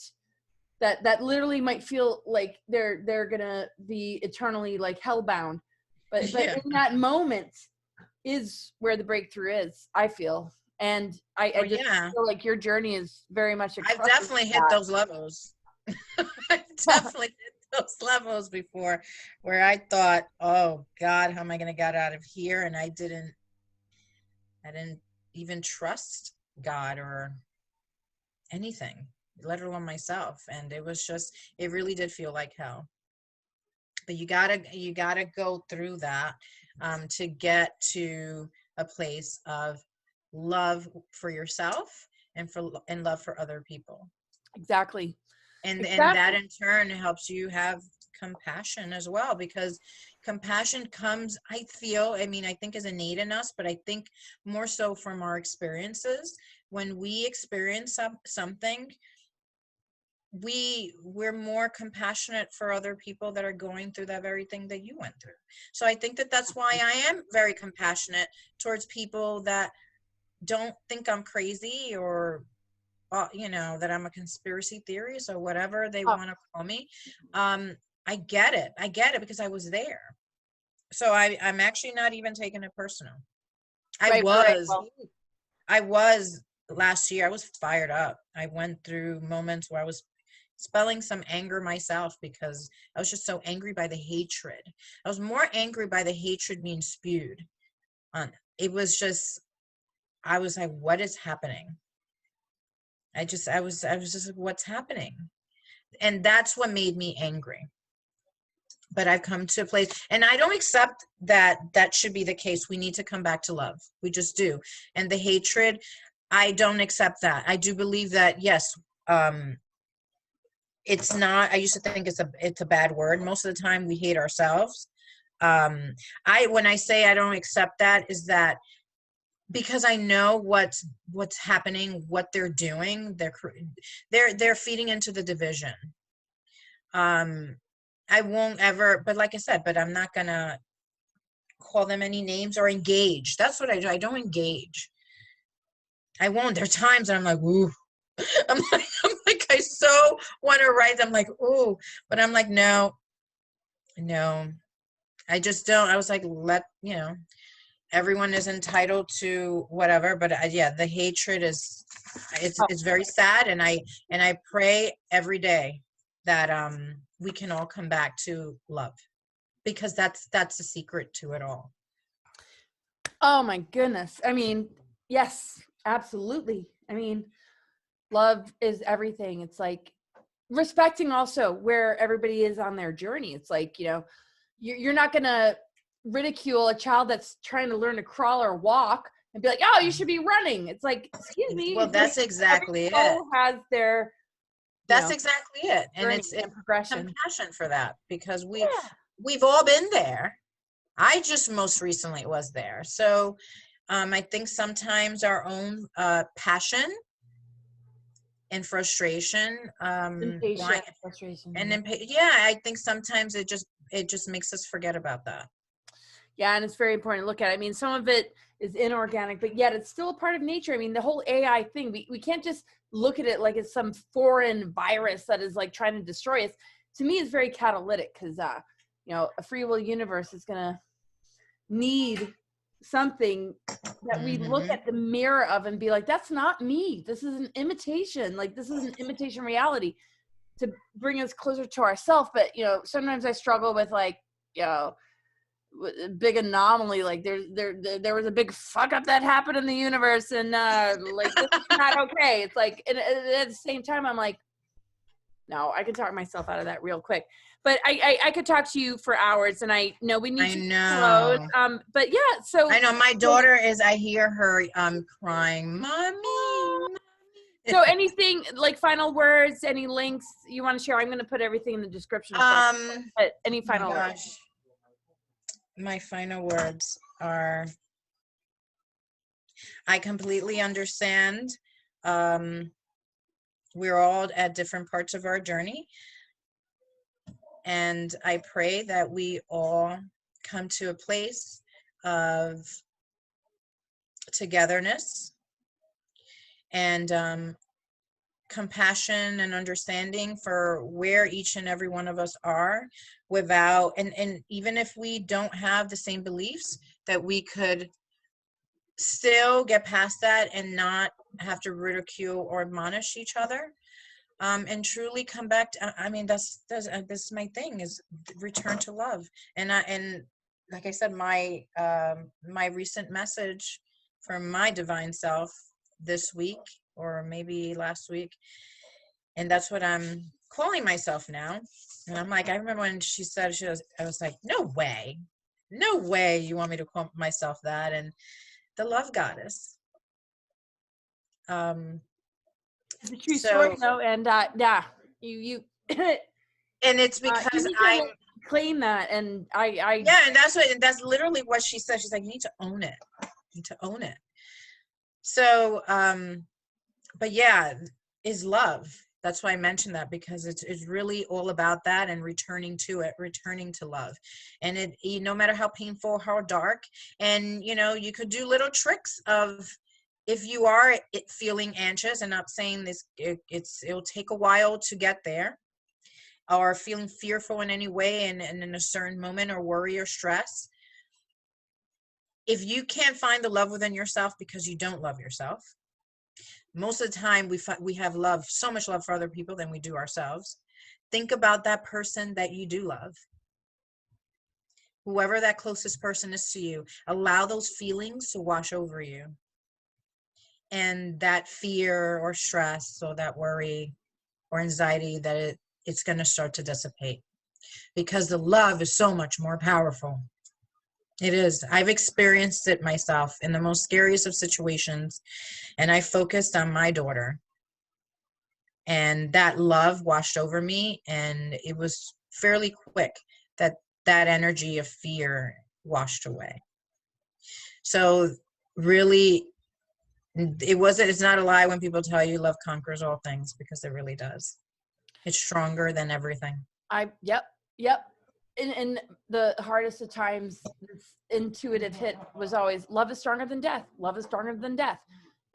that literally might feel like they're gonna be eternally like hellbound, but in that moment is where the breakthrough is, I feel. And I just feel like your journey is very much I've definitely hit those levels. I've definitely hit those levels before where I thought, oh God, how am I gonna get out of here? And I didn't even trust God or anything, let alone myself. And it was just, it really did feel like hell. But you gotta go through that to get to a place of love for yourself and love for other people. Exactly. And that in turn helps you have compassion as well, because compassion comes, I feel, I mean, I think is innate in us, but I think more so from our experiences. When we experience something, we're more compassionate for other people that are going through that very thing that you went through. So I think that's why I am very compassionate towards people that don't think I'm crazy or you know, that I'm a conspiracy theorist or whatever they want to call me. I get it because I was there. So I'm actually not even taking it personal. I was last year. I was fired up. I went through moments where I was spelling some anger myself because I was just so angry by the hatred. I was more angry by the hatred being spewed on. It was just, I was like, what is happening? I was just like, what's happening? And that's what made me angry. But I've come to a place, and I don't accept that should be the case. We need to come back to love. We just do. And the hatred, I don't accept that. I do believe that, yes, it's not, I used to think it's a bad word. Most of the time we hate ourselves. When I say I don't accept that, is that because I know what's happening, what they're doing, they're feeding into the division. I won't ever, but like I said, but I'm not gonna call them any names or engage. That's what I do. I don't engage. I won't. There are times that I'm like, ooh. I'm like, I so want to write. I'm like, ooh, but I'm like, no, I just don't. I was like, everyone is entitled to whatever, but the hatred is, it's very sad. And I pray every day that, we can all come back to love, because that's the secret to it all. Oh my goodness. I mean, yes, absolutely. I mean, love is everything. It's like respecting also where everybody is on their journey. It's like, you know, you're not going to ridicule a child that's trying to learn to crawl or walk and be like, oh, you should be running. It's like, excuse me. Well, that's exactly it. Every soul has their That's exactly it. And journey it's and progression. compassion for that, because Yeah. we've all been there. I just most recently was there. So I think sometimes our own passion and frustration, Impatient, frustration. yeah, I think sometimes it just makes us forget about that. Yeah, and it's very important to look at. I mean, some of it is inorganic, but yet it's still a part of nature. I mean, the whole AI thing, we can't just look at it like it's some foreign virus that is like trying to destroy us. To me, it's very catalytic because, a free will universe is going to need something that we look at the mirror of and be like, that's not me. This is an imitation. Like, this is an imitation reality to bring us closer to ourselves. But, sometimes I struggle with like, big anomaly, like there was a big fuck up that happened in the universe, and like this is not okay. It's like, and at the same time I'm like, no, I can talk myself out of that real quick, but I could talk to you for hours, and I know we need to close. But yeah, so I know my daughter I hear her crying, mommy. So anything, like final words, any links you want to share? I'm going to put everything in the description, but any final words? My final words are, I completely understand. We're all at different parts of our journey. And I pray that we all come to a place of togetherness and compassion and understanding for where each and every one of us are, without, and even if we don't have the same beliefs, that we could still get past that and not have to ridicule or admonish each other, and truly come back to, I mean, that's my thing, is return to love. And like I said, my recent message from my divine self this week, or maybe last week, and that's what I'm calling myself now. And I'm like, I remember when she said, I was like, no way you want me to call myself that. And the love goddess. It's a true story, though, and yeah, you and it's because I claim that, and I yeah, and that's literally what she said. She's like, you need to own it. You need to own it. So but yeah, is love. That's why I mentioned that, because it's really all about that, and returning to it, returning to love. And no matter how painful, how dark, and you could do little tricks of, if you are feeling anxious, and not saying this, it'll take a while to get there, or feeling fearful in any way, and in a certain moment, or worry or stress, if you can't find the love within yourself because you don't love yourself, most of the time we have so much love for other people than we do ourselves. Think about that person that you do love, whoever that closest person is to you. Allow those feelings to wash over you, and that fear or stress or that worry or anxiety, that it's going to start to dissipate, because the love is so much more powerful. It is. I've experienced it myself in the most scariest of situations, and I focused on my daughter, and that love washed over me, and it was fairly quick that energy of fear washed away. So really, it's not a lie when people tell you love conquers all things, because it really does. It's stronger than everything. Yep. And the hardest of times, this intuitive hit was always, love is stronger than death. Love is stronger than death.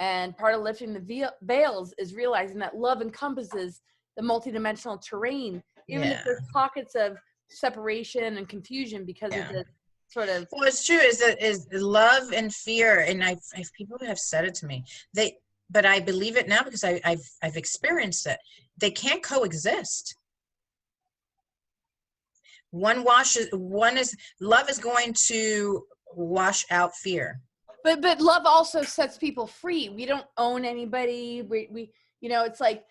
And part of lifting the veils is realizing that love encompasses the multidimensional terrain, even if there's pockets of separation and confusion, because of the sort of. Well, it's true. Is love and fear, and people have said it to me. But I believe it now, because I've experienced it. They can't coexist. Love is going to wash out fear. But love also sets people free. We don't own anybody. We it's like,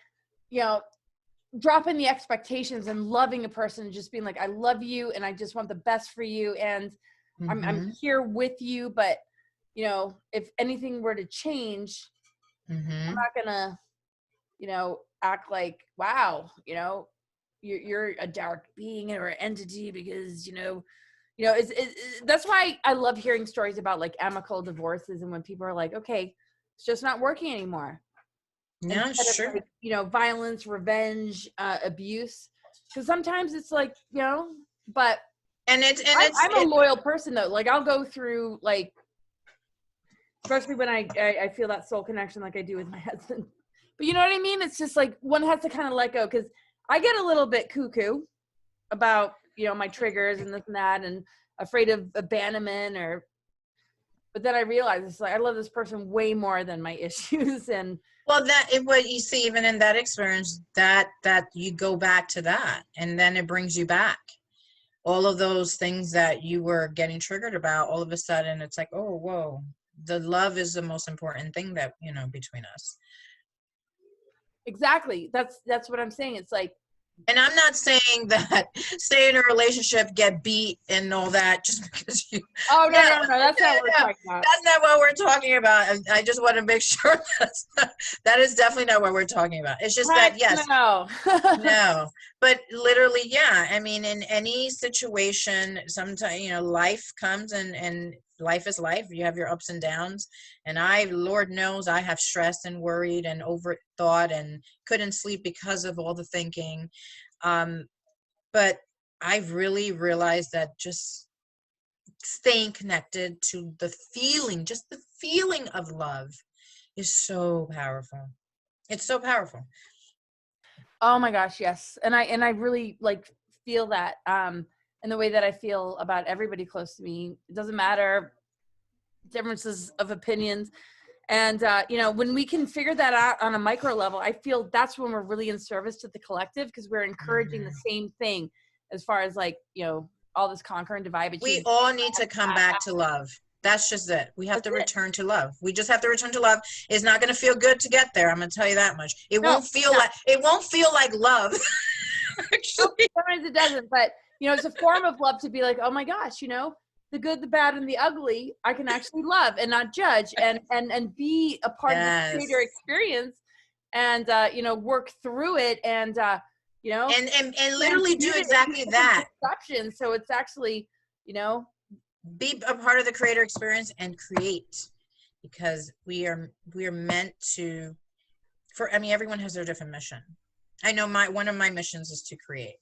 dropping the expectations and loving a person, and just being like, I love you and I just want the best for you, and I'm here with you. But if anything were to change, I'm not gonna act like, wow, you're a dark being or an entity because, that's why I love hearing stories about like amicable divorces and when people are like, okay, it's just not working anymore. Yeah, Instead of sure. like, violence, revenge, abuse. Because sometimes it's like, but And I'm a loyal person though. Like I'll go through like, especially when I feel that soul connection like I do with my husband. But you know what I mean? It's just like one has to kind of let go because I get a little bit cuckoo about, my triggers and this and that and afraid of abandonment but then I realize it's like I love this person way more than my issues. And well, what you see even in that experience, that you go back to that and then it brings you back. All of those things that you were getting triggered about, all of a sudden it's like, oh, whoa, the love is the most important thing that, between us. exactly. That's what I'm saying. It's like, and I'm not saying that stay in a relationship, get beat and all that just because you. Oh, no. That's not what we're talking about. That's not what we're talking about. I just want to make sure that is definitely not what we're talking about. It's just that, yes. No. No, but literally, yeah. I mean, in any situation, sometimes, life comes and life is life. You have your ups and downs. And Lord knows, I have stressed and worried and overthought and couldn't sleep because of all the thinking. But I've really realized that just staying connected to the feeling, just the feeling of love is so powerful. It's so powerful. Oh my gosh, yes. And I really like feel that in the way that I feel about everybody close to me. It doesn't matter differences of opinions. And when we can figure that out on a micro level, I feel that's when we're really in service to the collective because we're encouraging the same thing as far as like, all this conquer and divide. But we all need to come back to love. That's just it. We have to return to love. We just have to return to love. It's not going to feel good to get there. I'm going to tell you that much. It won't feel like love. Actually. Sometimes it doesn't, but it's a form of love to be like, oh my gosh, the good, the bad, and the ugly, I can actually love and not judge and be a part of the creator experience and work through it and and literally do exactly that. So it's actually, be a part of the creator experience and create, because we are meant to. Everyone has their different mission. I know one of my missions is to create.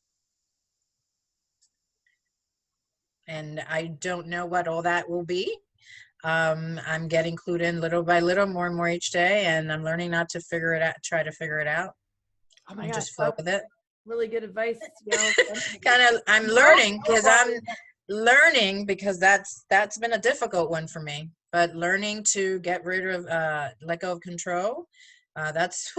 And I don't know what all that will be. I'm getting clued in little by little, more and more each day, and I'm learning not to try to figure it out. Oh my gosh, just flow with it. Really good advice. I'm learning because that's been a difficult one for me. But learning to get rid of, let go of control, that's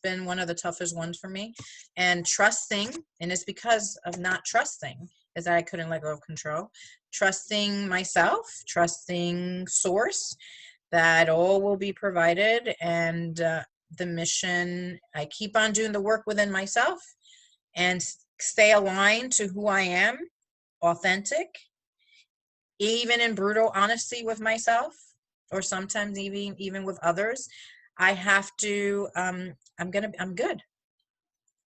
been one of the toughest ones for me. And trusting, and it's because of not trusting, is that I couldn't let go of control. Trusting myself, trusting source, that all will be provided. And the mission, I keep on doing the work within myself and stay aligned to who I am, authentic, even in brutal honesty with myself, or sometimes even with others. I have to, I'm good.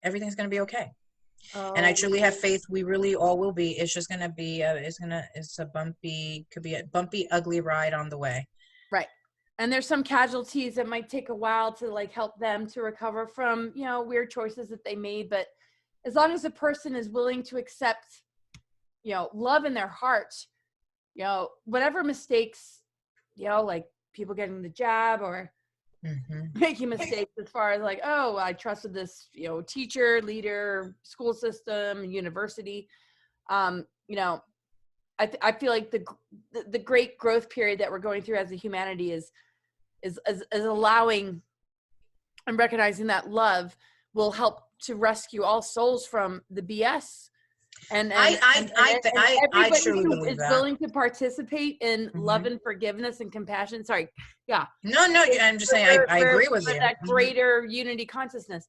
Everything's going to be okay. And I truly have faith we really all will be. It's just going to be, could be a bumpy, ugly ride on the way. Right. And there's some casualties that might take a while to like help them to recover from, weird choices that they made. But as long as the person is willing to accept, love in their heart, whatever mistakes, like people getting the jab or making mistakes as far as like, oh, I trusted this, teacher, leader, school system, university. I feel like the great growth period that we're going through as a humanity is allowing and recognizing that love will help to rescue all souls from the BS. And I truly believe that. Willing to participate in love and forgiveness and compassion. Sorry. Yeah. No, I'm just saying I agree with you. That greater unity consciousness.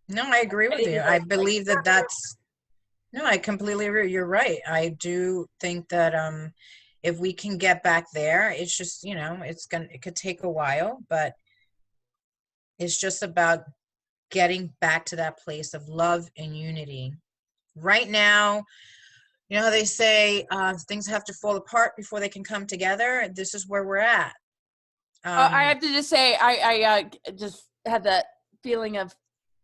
No, I agree with you. I believe that's no, I completely agree. You're right. I do think that if we can get back there, it's just, it could take a while, but It's just about getting back to that place of love and unity. Right now, you know how they say things have to fall apart before they can come together? This is where we're at. I have to just say, I just had that feeling of,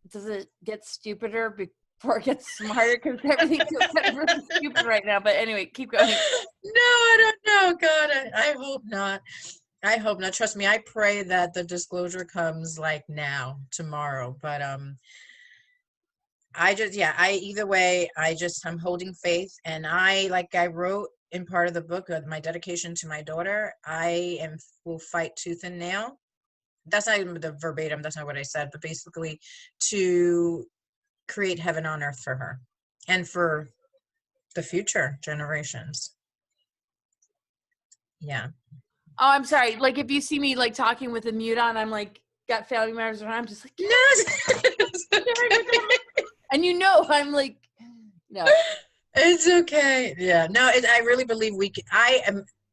does it get stupider before it gets smarter? Because everything feels kind of really stupid right now. But anyway, keep going. No, I don't know. God, I hope not. I hope not. Trust me, I pray that the disclosure comes like now, tomorrow. But either way, I'm holding faith. And like I wrote in part of the book, my dedication to my daughter, will fight tooth and nail. That's not even the verbatim, that's not what I said, but basically to create heaven on earth for her and for the future generations. Yeah. Oh, I'm sorry. Like, if you see me like talking with the mute on, I'm like got family members around. I'm just like, Yes. and you know, I'm like, no, it's okay. Yeah. No, I really believe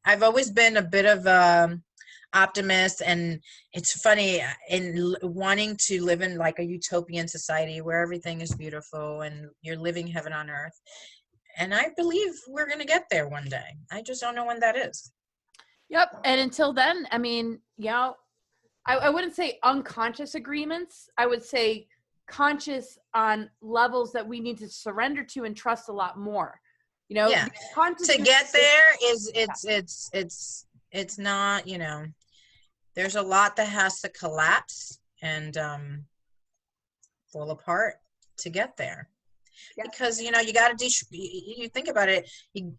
I've always been a bit of optimist, and it's funny in wanting to live in like a utopian society where everything is beautiful and you're living heaven on earth. And I believe we're going to get there one day. I just don't know when that is. Yep. And until then, I mean, you know, I wouldn't say unconscious agreements. I would say conscious on levels that we need to surrender to and trust a lot more. You know, yeah. To get there it's not, you know, there's a lot that has to collapse and fall apart to get there. Yeah. Because, you know, you got to you think about it.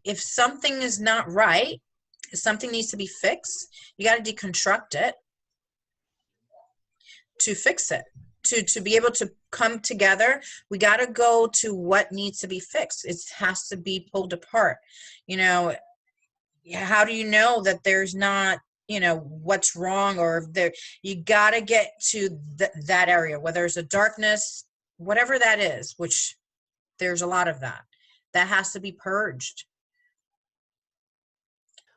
If something is not right, if something needs to be fixed, you got to deconstruct it to fix it. To be able to come together, we got to go to what needs to be fixed. It has to be pulled apart. You know, how do you know that there's not, you know, what's wrong, or there, you got to get to that area, whether there's a darkness, whatever that is, which there's a lot of that has to be purged.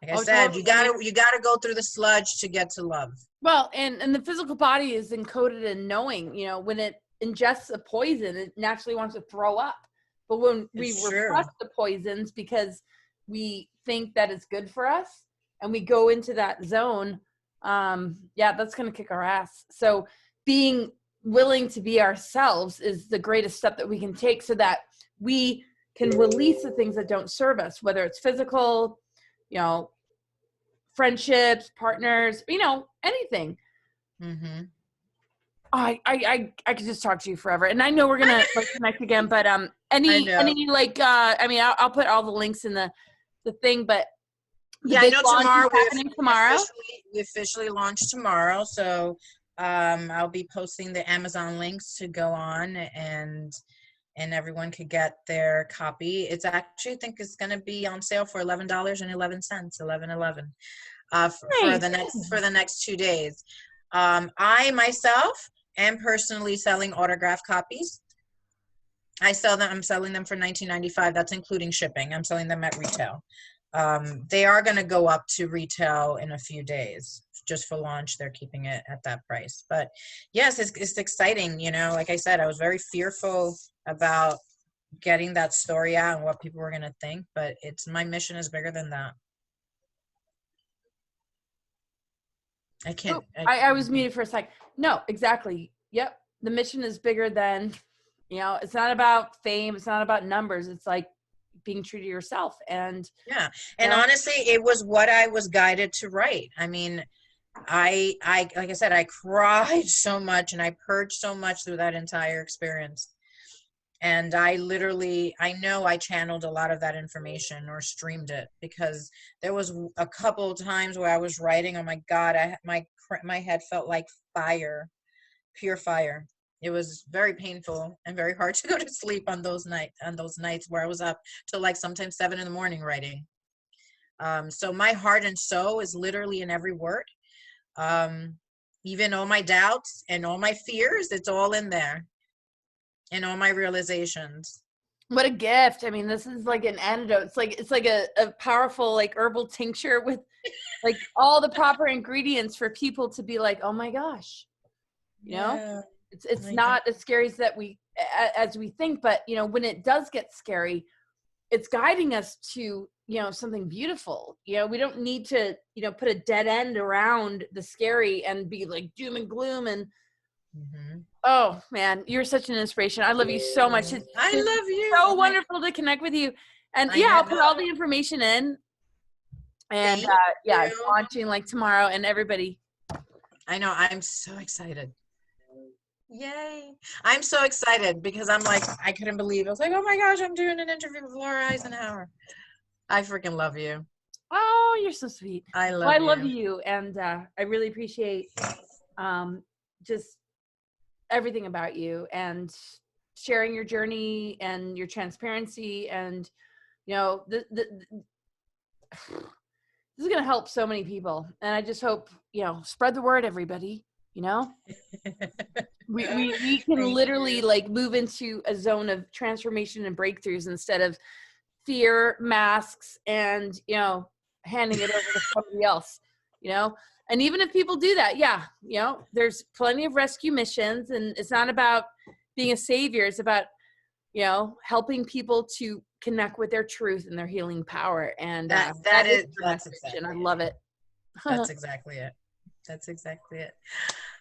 Like I said, totally. you gotta go through the sludge to get to love. Well, and the physical body is encoded in knowing, you know, when it ingests a poison, it naturally wants to throw up. But when we repress the poisons because we think that it's good for us and we go into that zone, that's going to kick our ass. So being willing to be ourselves is the greatest step that we can take so that we can release the things that don't serve us, whether it's physical, you know, friendships, partners, you know, anything. Mm-hmm. I could just talk to you forever, and I know we're gonna like connect again. But any like I mean, I'll put all the links in the thing. But I know tomorrow we officially launch tomorrow, so I'll be posting the Amazon links to go on, and everyone could get their copy. It's actually, I think it's going to be on sale for $11.11, $11.11 for the next 2 days. I myself am personally selling autographed copies. I'm selling them for $19.95. That's including shipping. I'm selling them at retail. They are going to go up to retail in a few days. Just for launch, they're keeping it at that price. But yes, it's exciting. You know, like I said, I was very fearful about getting that story out and what people were going to think, but my mission is bigger than that. I was muted for a sec. No, exactly. Yep. The mission is bigger than, you know, it's not about fame. It's not about numbers. It's like being true to yourself. And honestly, it was what I was guided to write. I mean, I like I said, I cried so much and I purged so much through that entire experience. And I know I channeled a lot of that information or streamed it, because there was a couple of times where I was writing, oh my God, my head felt like fire, pure fire. It was very painful and very hard to go to sleep on those nights where I was up till like sometimes 7 a.m. writing. So my heart and soul is literally in every word. Even all my doubts and all my fears, it's all in there. And all my realizations. What a gift. I mean, this is like an antidote. It's like a powerful like herbal tincture with like all the proper ingredients for people to be like, oh my gosh. you know? Yeah. It's not as scary as we think, but you know, when it does get scary, it's guiding us to, you know, something beautiful. You know, we don't need to, you know, put a dead end around the scary and be like doom and gloom. And oh man, you're such an inspiration. I love you so much. I love you. So wonderful to connect with you. And I'll put all the information in. And it's launching like tomorrow, and everybody. I know, I'm so excited. Yay. I'm so excited because I'm like, I couldn't believe it. I was like, oh my gosh, I'm doing an interview with Laura Eisenhower. I freaking love you. Oh, you're so sweet. I love you. And I really appreciate just everything about you and sharing your journey and your transparency. And, you know, this is going to help so many people. And I just hope, you know, spread the word, everybody, you know? we can literally like move into a zone of transformation and breakthroughs instead of fear, masks, and, you know, handing it over to somebody else, you know? And even if people do that, you know, there's plenty of rescue missions, and it's not about being a savior. It's about, you know, helping people to connect with their truth and their healing power. And that's exactly and I love it. That's exactly it. That's exactly it.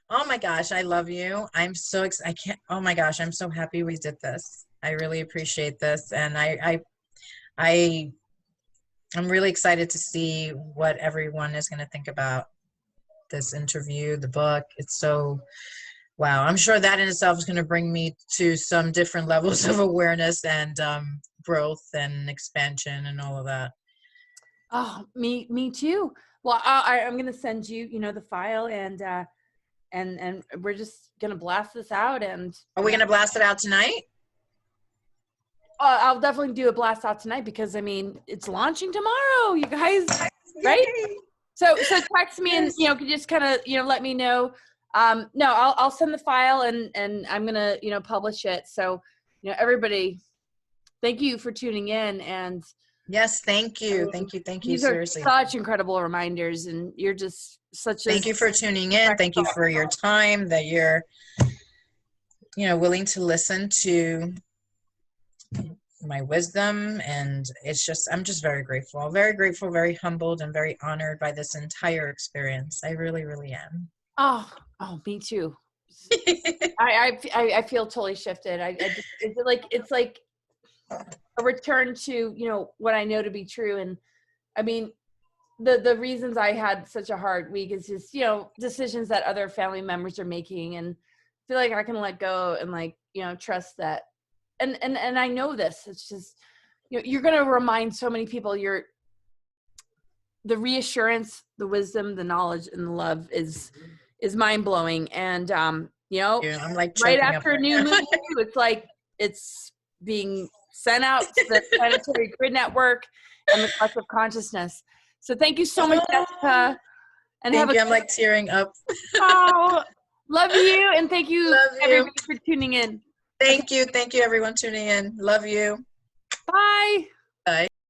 Oh my gosh, I love you. I'm so excited. Oh my gosh, I'm so happy we did this. I really appreciate this. And I'm really excited to see what everyone is going to think about this interview, the book. It's so, wow. I'm sure that in itself is going to bring me to some different levels of awareness and growth and expansion and all of that. Oh, me too. Well, I'm going to send you, you know, the file, and we're just going to blast this out. And are we going to blast it out tonight? I'll definitely do a blast out tonight, because I mean, it's launching tomorrow, you guys, right? So text me, and, you know, could just kind of, you know, let me know. No, I'll send the file, and I'm going to, you know, publish it. So, you know, everybody, thank you for tuning in. And yes, thank you. Thank you. These seriously are such incredible reminders, and you're just such a— thank you for tuning in. Thank you for your time, that you're, you know, willing to listen to my wisdom. And it's just, I'm just very grateful, very humbled, and very honored by this entire experience. I really, really am. Oh, me too. I feel totally shifted. It's like a return to, you know, what I know to be true. And I mean, the reasons I had such a hard week is just, you know, decisions that other family members are making, and I feel like I can let go and, like, you know, trust that. And I know this. It's just, you know, you're going to remind so many people. The reassurance, the wisdom, the knowledge, and the love is mind blowing. And you know, I'm like right after a new movie, it's like it's being sent out to the planetary grid network and the collective consciousness. So thank you so much, Jessica. And thank you. I'm like tearing up. Oh, love you, and thank you, everybody, for tuning in. Thank you. Thank you, everyone tuning in. Love you. Bye.